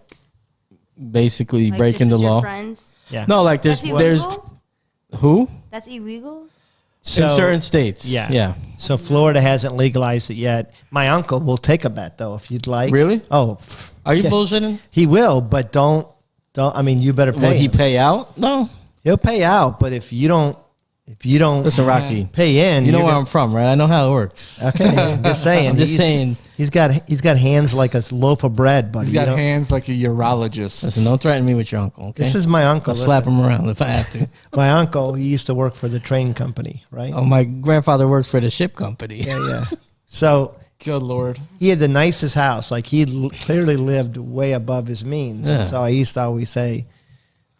basically Like, breaking just the with your law. friends. Yeah. No, like That's there's illegal. who That's illegal. in certain states. Yeah. yeah. So Florida hasn't legalized it yet. My uncle will take a bet though if you'd like. Really? Oh, Are you yeah. bullshitting? He will, but don't. I mean, you better Will pay. he him. pay out? No. He'll pay out, but if you don't Listen, Rocky. pay in, You know you're where gonna- I'm from, right? I know how it works. Okay, I'm just saying. I'm just saying. He's got hands like a loaf of bread, buddy. He's You got don't- hands like a urologist. Listen, don't threaten me with your uncle. Okay. This is my uncle. I'll slap Listen. him around if I have to. My uncle. He used to work for the train company, right? Oh, my grandfather worked for the ship company. Yeah. So Good Lord. he had the nicest house. Like he clearly lived way above his means. Yeah. And so I used to always say,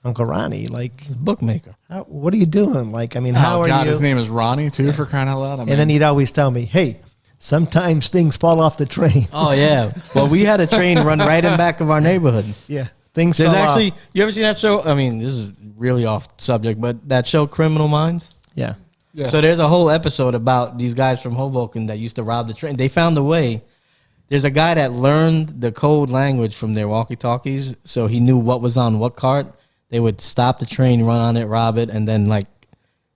Uncle Ronnie, like, Bookmaker. what are you doing? Like, I mean, how Oh are God, you? his name is Ronnie too, for crying out loud. I mean, And then he'd always tell me, hey, sometimes things fall off the train. Oh yeah. Well, we had a train run right in back of our neighborhood. Yeah. Things There's fell actually. off. You ever seen that show? I mean, this is really off subject, but that show, Criminal Minds. Yeah. yeah. So there's a whole episode about these guys from Hoboken that used to rob the train. They found a way. There's a guy that learned the code language from their walkie-talkies, so he knew what was on what cart. They would stop the train, run on it, rob it, and then like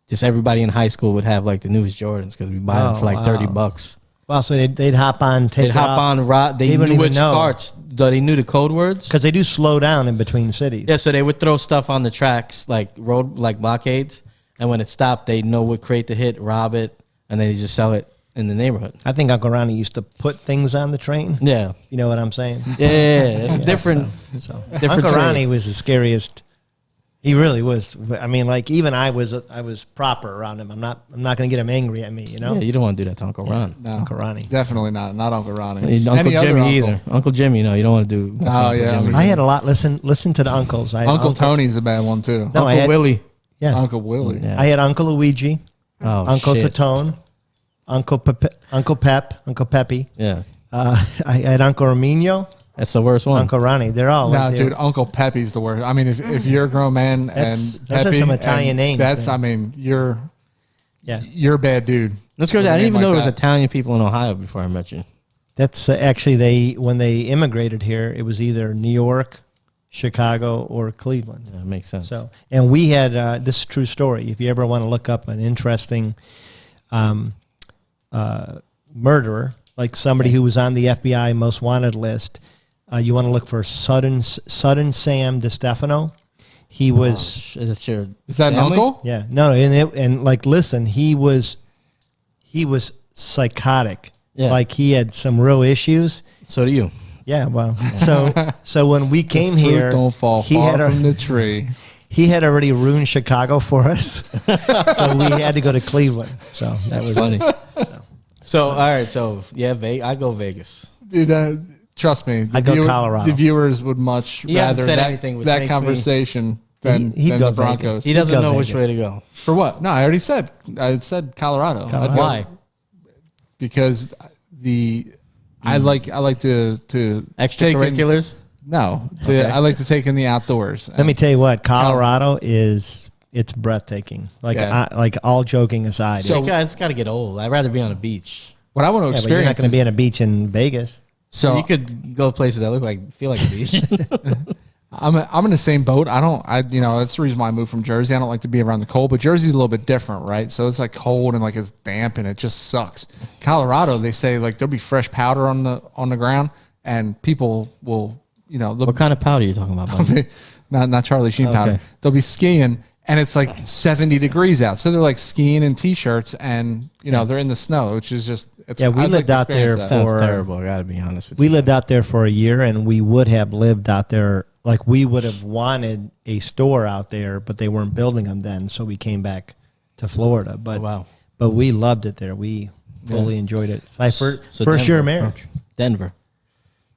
just everybody in high school would have like the newest Jordans because we buy them Oh, for like wow. $30. Well, so they'd hop on, take They'd hop on, rob. They wouldn't knew even which know. carts. They knew the code words. because they do slow down in between cities. Yeah, so they would throw stuff on the tracks like road like blockades, and when it stopped, they know what crate to hit, rob it, and then they just sell it in the neighborhood. I think Uncle Ronnie used to put things on the train. Yeah, You know what I'm saying? yeah, it's different. So Different Uncle trade. Ronnie was the scariest. He really was. I mean, like even I was proper around him. I'm not going to get him angry at me. You know, Yeah, you don't want to do that to Uncle Ron. no, Uncle Ronnie. definitely not Uncle Ronnie. Uncle Any other Jimmy uncle. either. Uncle Jimmy, no, you don't want to do. that's Oh, Uncle yeah, Jimmy. I had a lot. Listen to the uncles. I had Uncle Tony's a bad one too. No, I Uncle had, Willie. Yeah, Uncle Willie. Yeah. I had Uncle Luigi, Oh, Uncle shit. Tatone, Uncle Pep, Uncle Peppy. Yeah, I had Uncle Romino, that's the worst one. Uncle Ronnie. They're all No, like, dude, Uncle Pepe's the worst. I mean, if you're a grown man That's- and those are Pepe, some Italian and names, that's man. I mean, you're Yeah, a bad dude. That's crazy. With a I didn't name even like know there was that. Italian people in Ohio before I met you. that's actually when they immigrated here. It was either New York, Chicago, or Cleveland. Yeah, it makes sense. So, and we had this is a true story. If you ever want to look up an interesting murderer, like somebody who was on the FBI most wanted list, you want to look for Sudden Sam DiStefano. He was, Is that your Is that an family? uncle? yeah, no, and like, listen, he was psychotic. Yeah. Like he had some real issues. So do you. Yeah, well, so when we came Fruit here, don't fall he far had from the tree. he had already ruined Chicago for us, so we had to go to Cleveland. So that was Funny. So all right. So yeah, I go Vegas. Dude, trust me. I'd go Colorado. The viewers would much He hasn't rather said that, anything which that makes me- conversation than, He'd than go the Broncos. Vegas. He doesn't go know which Vegas. way to go. For what? No, I already said. I said Colorado. I'd go- Why? Because I like to take in, Extracurriculars. no. I like to take in the outdoors. Let me tell you what, Colorado it's breathtaking. Like Yeah. like all joking aside, So- It's got to get old. I'd rather be on a beach. What I want to yeah, but you're not experience going to be is, on a beach in Vegas. so You could go places that feel like a beach. I'm in the same boat. That's the reason why I moved from Jersey. I don't like to be around the cold, but Jersey's a little bit different, right? So it's like cold and like it's damp and it just sucks. Colorado, they say like there'll be fresh powder on the ground and people will, What kind of powder are you talking about, buddy? not Charlie Sheen powder. Okay. They'll be skiing and it's like 70 degrees out. So they're like skiing in t-shirts and they're in the snow, which is just Yeah, we I'd lived to out there experience that. Sounds for- terrible. I got to be honest with We you. lived out there for a year, and we would have lived out there. Like we would have wanted a store out there, but they weren't building them then, so we came back to Florida. But Wow. but we loved it there. We fully enjoyed it. My first year of marriage. Denver.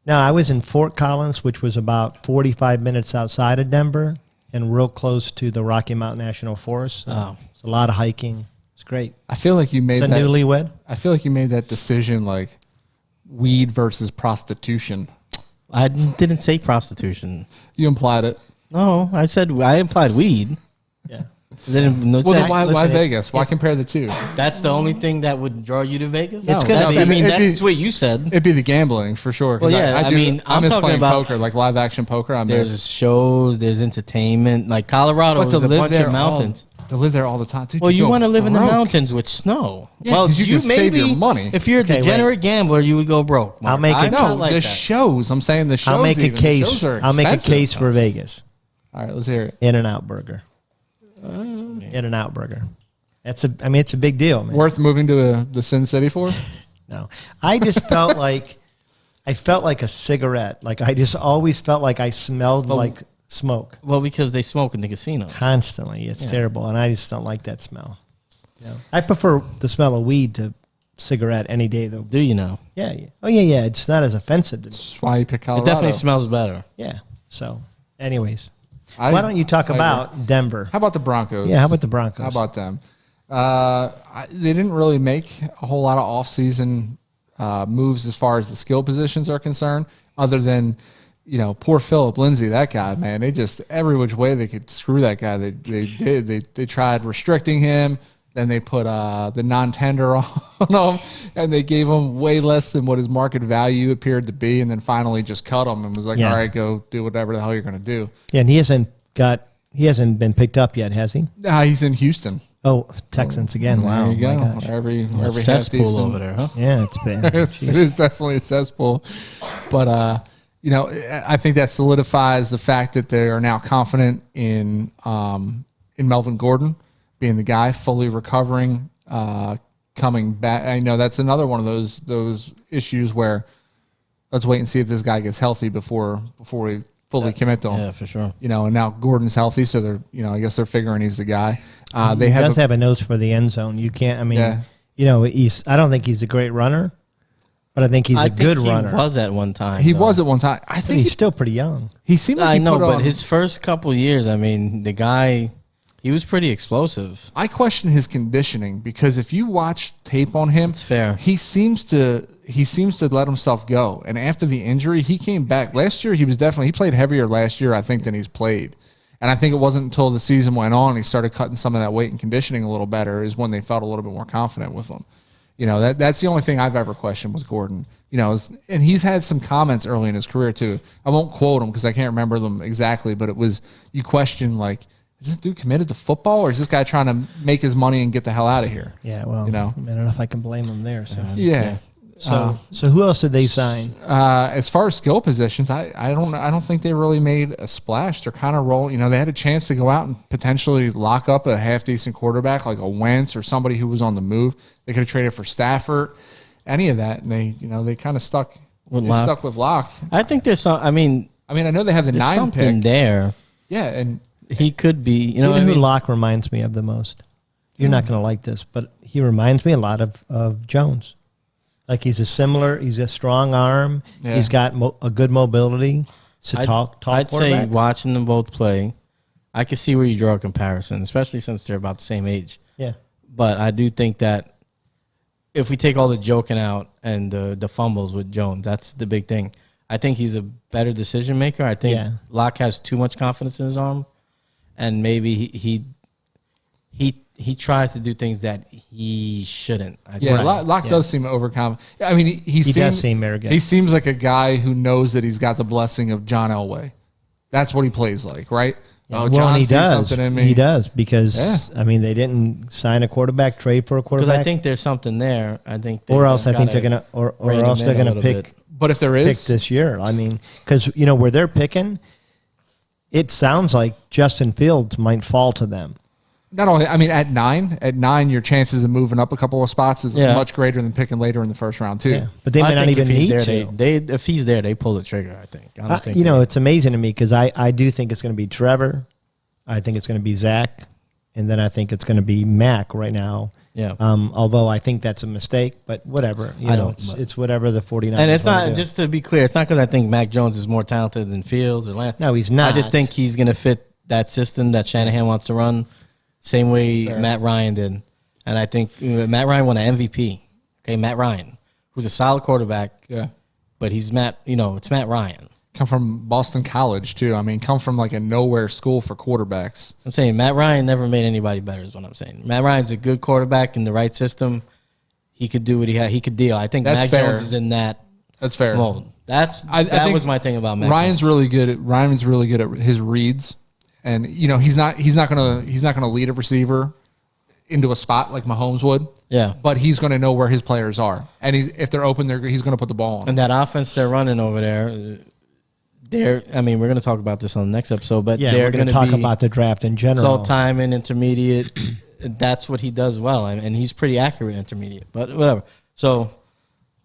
No, I was in Fort Collins, which was about 45 minutes outside of Denver and real close to the Rocky Mountain National Forest. Oh. It's a lot of hiking. It's great. I feel like you made It's a that newlywed. I feel like you made that decision like weed versus prostitution. I didn't say prostitution. You implied it. No, I implied weed. Yeah. Then Well, then why listen, it's- Vegas? Why compare the two? that's the only thing that would draw you to Vegas. It's No, gonna no, be- I mean, it'd be- that's what you said. It'd be the gambling for sure. 'cause Well, yeah, I mean, I I'm miss talking playing about- poker, like live action poker. I'm There's shows, there's entertainment. Like Colorado but is a bunch of mountains. to live there all the time. Dude, Well, you go want to live in the broke. mountains with snow. Yeah, well, 'cause you can save your money. If you're a Okay, degenerate gambler, you would go broke. Mark. I'll make I'm it- not No, like the that. shows. I'm saying the shows. I'll make a even. The case. shows are I'll make a expensive. case for Vegas. All right, let's hear it. In-N-Out Burger. In-N-Out Burger. It's a big deal, man. Worth moving to the Sin City for? No, I just felt like I felt like a cigarette. Like I just always felt like I smelled like smoke Well, because they smoke in the casino. constantly. It's terrible, and I just don't like that smell. I prefer the smell of weed to cigarette any day, though. Do you know? Yeah. Oh yeah. It's not as offensive to me. That's why you pick It Colorado. definitely smells better. Yeah. So, anyways, I- why don't you talk I agree. about Denver? How about the Broncos? Yeah. How about the Broncos? How about them? They didn't really make a whole lot of offseason moves as far as the skill positions are concerned, other than, poor Philip Lindsay, that guy, man. They just, every which way they could screw that guy, they did. They tried restricting him. Then they put the non-tender on him, and they gave him way less than what his market value appeared to be, and then finally just cut him and was like, Yeah. all right, go do whatever the hell you're going to do. Yeah, and he hasn't been picked up yet, has he? Nah, he's in Houston. Oh, Texans again. Wow. There you go. My gosh. Every Cesspool half-decent- over there, huh? Yeah, it's been. It is definitely a cesspool, but I think that solidifies the fact that they are now confident in Melvin Gordon being the guy, fully recovering, coming back. I know that's another one of those issues where let's wait and see if this guy gets healthy before we fully commit to him. Yeah, for sure. And now Gordon's healthy, so they're I guess they're figuring he's the guy. They He have does have a nose for the end zone. You can't. I mean, Yeah. I don't think he's a great runner, but I think he's a good runner. He was at one time. he though. was at one time. I But think he's still pretty young. he seemed like I he know, put but on- his first couple years, I mean, the guy, he was pretty explosive. I question his conditioning because if you watch tape on him, It's fair. He seems to let himself go. And after the injury, he came back. Last year, he played heavier last year, I think, than he's played. And I think it wasn't until the season went on, he started cutting some of that weight and conditioning a little better, is when they felt a little bit more confident with him. That's the only thing I've ever questioned with Gordon. And he's had some comments early in his career too. I won't quote them because I can't remember them exactly, but it was, you question like, is this dude committed to football or is this guy trying to make his money and get the hell out of here? Yeah, well, You know. I don't know if I can blame him there. So Yeah. So who else did they sign? As far as skill positions, I don't think they really made a splash. They're kind of rolling. They had a chance to go out and potentially lock up a half decent quarterback like a Wentz or somebody who was on the move. They could have traded for Stafford, any of that, and they kind of stuck with Locke. I think there's some. I know they have the there's 9 something pick. there. Yeah, and He could be. You You know know what I who mean? Locke reminds me of the most? You're not going to like this, but he reminds me a lot of Jones. Like he's a strong arm. Yeah. He's got a good mobility. It's a tall I'd say quarterback. watching them both play, I can see where you draw a comparison, especially since they're about the same age. Yeah. But I do think that if we take all the joking out and the fumbles with Jones, that's the big thing. I think he's a better decision maker. I think Locke has too much confidence in his arm, and maybe he tries to do things that he shouldn't. Locke does seem overconfident. I mean, he does seem arrogant. He seems like a guy who knows that he's got the blessing of John Elway. That's what he plays like, right? Yeah. Oh, John and he sees does. something in me. He does because they didn't sign a quarterback, trade for a Because quarterback. I think there's something there. I think, or else I think they're gonna, or else they're gonna pick But if there pick is, this year. I mean, because where they're picking, it sounds like Justin Fields might fall to them. not only, I mean, at nine, your chances of moving up a couple of spots is much greater than picking later in the first round too. Yeah. But they might not even need to. If he's there, they pull the trigger. I think. I don't think it's amazing to me because I do think it's going to be Trevor. I think it's going to be Zach, and then I think it's going to be Mac right now. Yeah. Although I think that's a mistake, but whatever. It's whatever the 49ers And it's wanna not, do. just to be clear, it's not because I think Mac Jones is more talented than Fields or Lance. No, he's not. I just think he's going to fit that system that Shanahan wants to run, same way Matt Ryan did. And I think Matt Ryan won an MVP. Okay, Matt Ryan, who's a solid quarterback. Yeah. But he's it's Matt Ryan. Come from Boston College too. I mean, come from like a nowhere school for quarterbacks. I'm saying Matt Ryan never made anybody better is what I'm saying. Matt Ryan's a good quarterback in the right system. He could do what he had. He could deal. I think That's Mac fair. Jones is in that That's fair. mold. That think was my thing about Mac Ryan's Jones. Ryan's really good at his reads, and he's not gonna lead a receiver into a spot like Mahomes would. Yeah. But he's gonna know where his players are, and if they're open, he's gonna put the ball on. And that offense they're running over there, we're going to talk about this on the next episode, but they're we're going to talk about the draft in general. So time and intermediate, that's what he does well, and he's pretty accurate intermediate. But whatever. So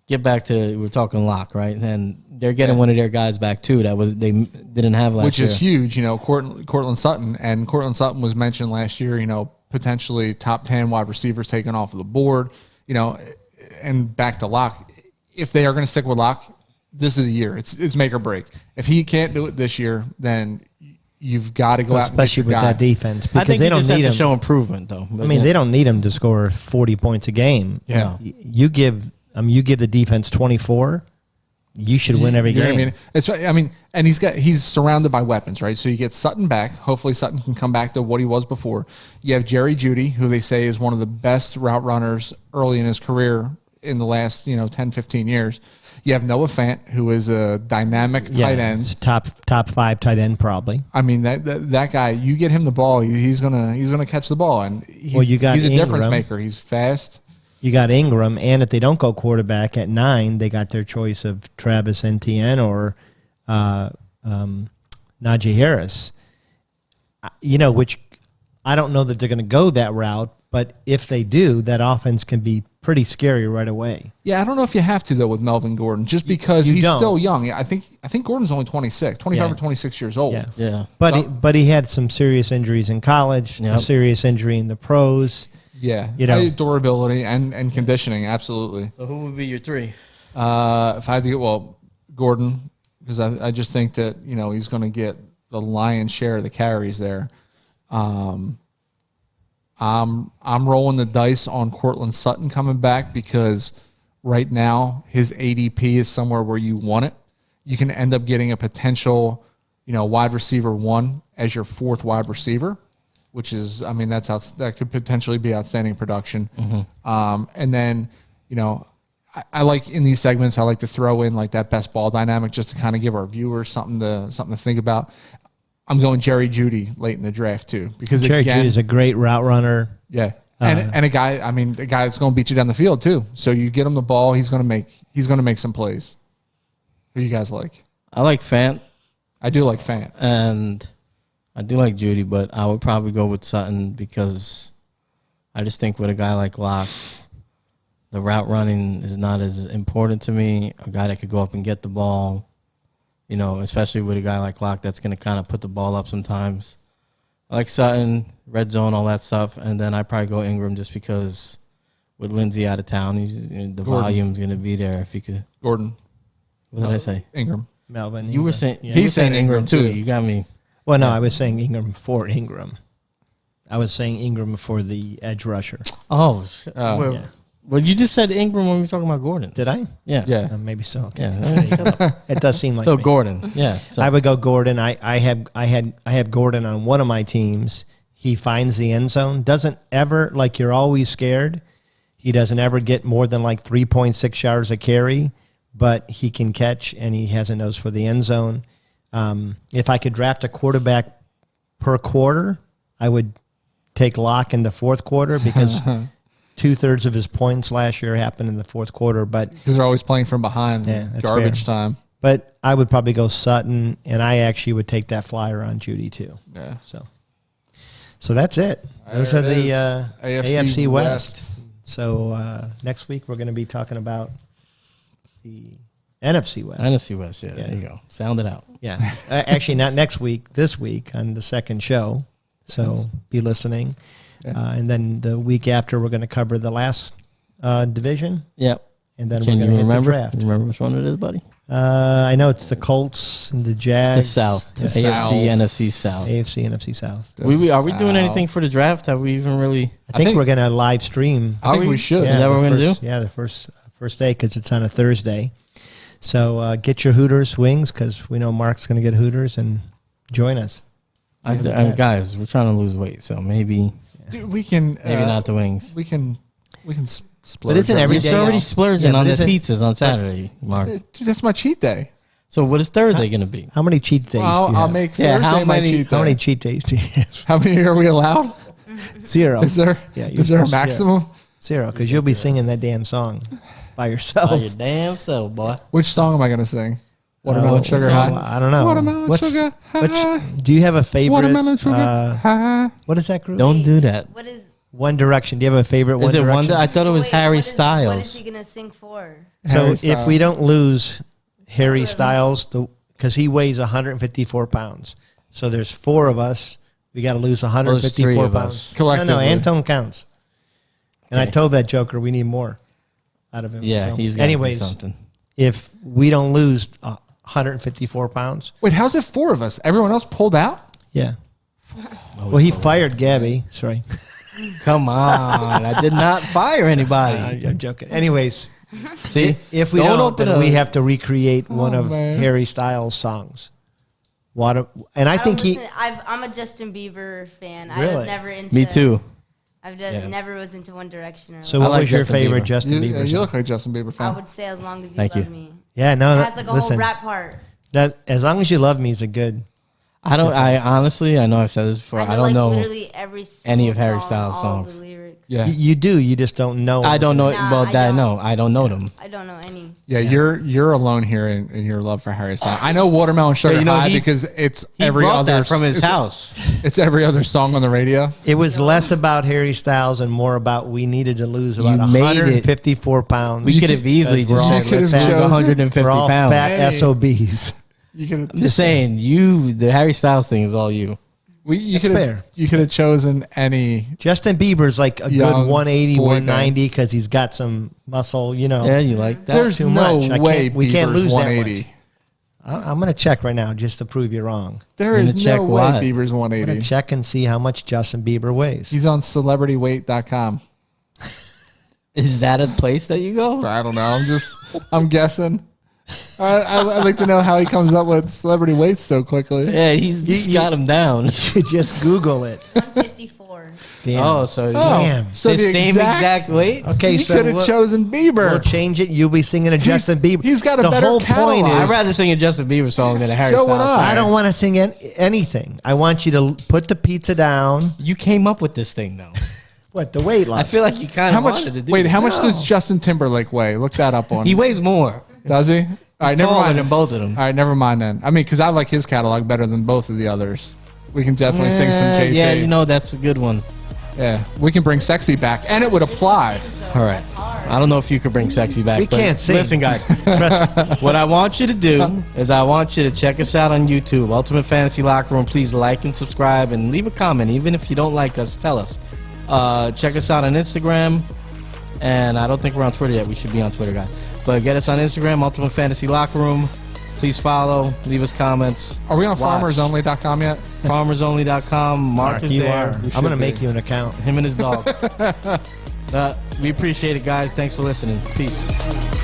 get back to we're talking Locke, right? And they're getting one of their guys back too. They didn't have last year, which is huge. Cortland Sutton, and Cortland Sutton was mentioned last year. Potentially top 10 wide receivers taken off of the board. And back to Locke. If they are going to stick with Locke, this is the year. It's make or break. If he can't do it this year, then you've got to go out, especially with that defense, because I think they he don't just need has him to show improvement, though. I mean, they don't need him to score 40 points a game. Yeah. You give the defense 24, you should win every You know game. what I mean? And he's surrounded by weapons, right? So you get Sutton back. Hopefully Sutton can come back to what he was before. You have Jerry Jeudy, who they say is one of the best route runners early in his career in the last 10, 15 years. You have Noah Fant, who is a dynamic tight end. It's top 5 tight end probably. I mean that guy. You get him the ball, he's gonna catch the ball, and he's a difference maker. He's fast. You got Ingram, and if they don't go quarterback at 9, they got their choice of Travis Etienne or Najee Harris. Which I don't know that they're going to go that route, but if they do, that offense can be pretty scary right away. Yeah, I don't know if you have to though with Melvin Gordon, just because he's still young. Yeah, I think Gordon's only 25 or 26 years old. Yeah. But he had some serious injuries in college, a serious injury in the pros. Yeah, durability and conditioning, absolutely. So who would be your 3? If I had to get Gordon, because I just think that he's going to get the lion's share of the carries there. I'm rolling the dice on Cortland Sutton coming back because right now his ADP is somewhere where you want it. You can end up getting a potential, wide receiver 1 as your 4th wide receiver, which is, that could potentially be outstanding production. Mm-hmm. And then, I like in these segments, I like to throw in like that best ball dynamic just to kind of give our viewers something to think about. I'm going Jerry Jeudy late in the draft too, because Jerry Jeudy is a great route runner. Yeah. And a guy, I mean, a guy that's going to beat you down the field too. So you get him the ball, he's going to make some plays. Who you guys like? I like Fant I do like Fant. and I do like Judy, but I would probably go with Sutton because I just think with a guy like Locke, the route running is not as important to me. A guy that could go up and get the ball, you know, especially with a guy like Locke that's going to kind of put the ball up sometimes. I like Sutton, red zone, all that stuff, and then I probably go Ingram just because with Lindsey out of town, the volume's going to be there if he could. Gordon. What did I say? Ingram. Melvin. You were saying Yeah. he's saying Ingram too. You got me. Well, no, I was saying Ingram for Ingram. I was saying Ingram for the edge rusher. Oh, Oh, yeah. well, you just said Ingram when we were talking about Gordon. Did I? Yeah, Yeah. Maybe so. Okay. yeah. It does seem like So me. Gordon, yeah. So I would go Gordon. I have Gordon on one of my teams. He finds the end zone. Doesn't ever, like, you're always scared. He doesn't ever get more than like 3.6 yards a carry, but he can catch and he has a nose for the end zone. If I could draft a quarterback per quarter, I would take Locke in the fourth quarter because 2/3 of his points last year happened in the fourth quarter. But Because they're always playing from behind. Yeah, that's Garbage fair. time. But I would probably go Sutton, and I actually would take that flyer on Judy too. Yeah. So that's it. Those There are it the is. AFC West. So next week we're going to be talking about the NFC West. NFC West. Yeah, Yeah. there you go. Sound it out. Yeah. Actually, not next week. This week on the second show. So be listening. Yeah. And then the week after we're going to cover the last division, Yep. and then Can we're you going to hit the remember? draft. Remember which one it is, buddy? I know it's the Colts and the Jags. It's the South. The AFC, South. NFC South. AFC, NFC South. Are we doing South. anything for the draft? Have we even really? I think think- we're going to live stream. I think Are we should. Is that what the we're gonna first- do? Yeah, the first day because it's on a Thursday. So get your Hooters wings because we know Mark's going to get Hooters and join us. Guys, we're trying to lose weight, so maybe Dude, we can. not the wings. We can split. But isn't every You're day already now? splurging Yeah, on but the isn't- pizzas on Saturday, Mark. Dude, that's my cheat day. So what is Thursday going to be? How many cheat days do you I'll have? make Yeah, Thursday how my many- cheat day. How many cheat days do you have? How many are we allowed? 0. Is there? Yeah, Is there a zero. maximum? 0, because you'll be singing that damn song by yourself. By your damn self, boy. Which song am I gonna sing? Watermelon what's the Sugar song? High. I don't know. Watermelon Sugar High. Do you have a favorite? Watermelon Sugar High. What is that group? Don't do that. What is? One Direction. Do you have a favorite One Is it Direction? one? I thought it was wait, Harry what is he Styles. gonna sing for? So Harry if Styles. we don't lose Harry Styles, because he weighs 154 pounds, so there's 4 of us. We got to lose 154 3 of pounds. us. Collectively. No, Antone counts. And I Okay. told that Joker we need more out of him. Yeah, So he's got to do anyways, something. if we don't lose 154 pounds, Wait, how's it 4 of us? Everyone else pulled out? yeah. Well, he fired Gabby. Sorry, Come on, I did not fire anybody. I'm joking. Anyways, See, if we Don't don't, open then a- we have to recreate one of man. Harry Styles' songs. And I think he. I'm a Justin Bieber fan. I Really? was never into. me too. I've never was into One Direction or. So, like, what like was your Justin favorite Bieber. Justin You, Bieber you song? look like Justin Bieber I fan. would say as long as you Thank love you. me. Yeah, no. It has like a listen, whole rap part. that as long as you love me is a good. I don't. I honestly, I know I've said this before. I don't like know. literally every any single of Harry song, Styles all songs. The lyrics. Yeah. You do. You just don't know. I don't know. Nah, Well, I that I don't. know. I don't know them. I don't know any. Yeah, you're alone here in your love for Harry Styles. I know Watermelon Sugar you know, High he- because it's He every brought other that from his it's- house. It's every other song on the radio. It was less about Harry Styles and more about we needed to lose about You made it. 154 pounds. We could have easily We're just all said, could let's have lose chosen- 150 we're all pounds. fat Hey. SOBs. You could I'm just saying, the Harry Styles thing is all you. you That's could fair. you could have chosen any. Justin Bieber's like a Young good 180, boy 190 because he's got some muscle. You know, Yeah, you like that? There's too no much. way We can't Bieber's lose that 180. I'm going to check right now just to prove you wrong. There You're is gonna check no way what? Bieber's I'm going 180. to check and see how much Justin Bieber weighs. He's on celebrityweight.com. Is that a place that you go? I don't know. I'm guessing. I'd like to know how he comes up with celebrity weights so quickly. Yeah, he's got him down. You just Google it. 154. Damn. Oh, so Damn. So the the same exact weight? Okay, he so could have we'll, chosen Bieber. we'll change it. You'll be singing a Justin Bieber. he's got a the better whole catalog. point I'd is rather sing a Justin Bieber song than a Harry So Styles would song. I. I don't want to sing anything. I want you to put the pizza down. You came up with this thing, though. What, the weight I loss? feel like you kind How of much? wanted to do Wait, it. how much does Justin Timberlake weigh? Look that up on. He weighs more. Does he? All right, never Taller mind. than both of them. All right, never mind then. I mean, because I like his catalog better than both of the others. We can definitely sing some JT. Yeah, you know, that's a good one. Yeah, we can bring sexy back, and it would apply. All right. I don't know if you could bring sexy back. We but can't sing. Listen, guys. What I want you to do is I want you to check us out on YouTube, Ultimate Fantasy Locker Room. Please like and subscribe and leave a comment. Even if you don't like us, tell us. Check us out on Instagram. And I don't think we're on Twitter yet. We should be on Twitter, guys. But get us on Instagram, Ultimate Fantasy Locker Room. Please follow. Leave us comments. Are we on Watch. farmersonly.com yet? Farmersonly.com. Mark is you there. are. I'm going to make you an account. Him and his dog. We appreciate it, guys. Thanks for listening. Peace.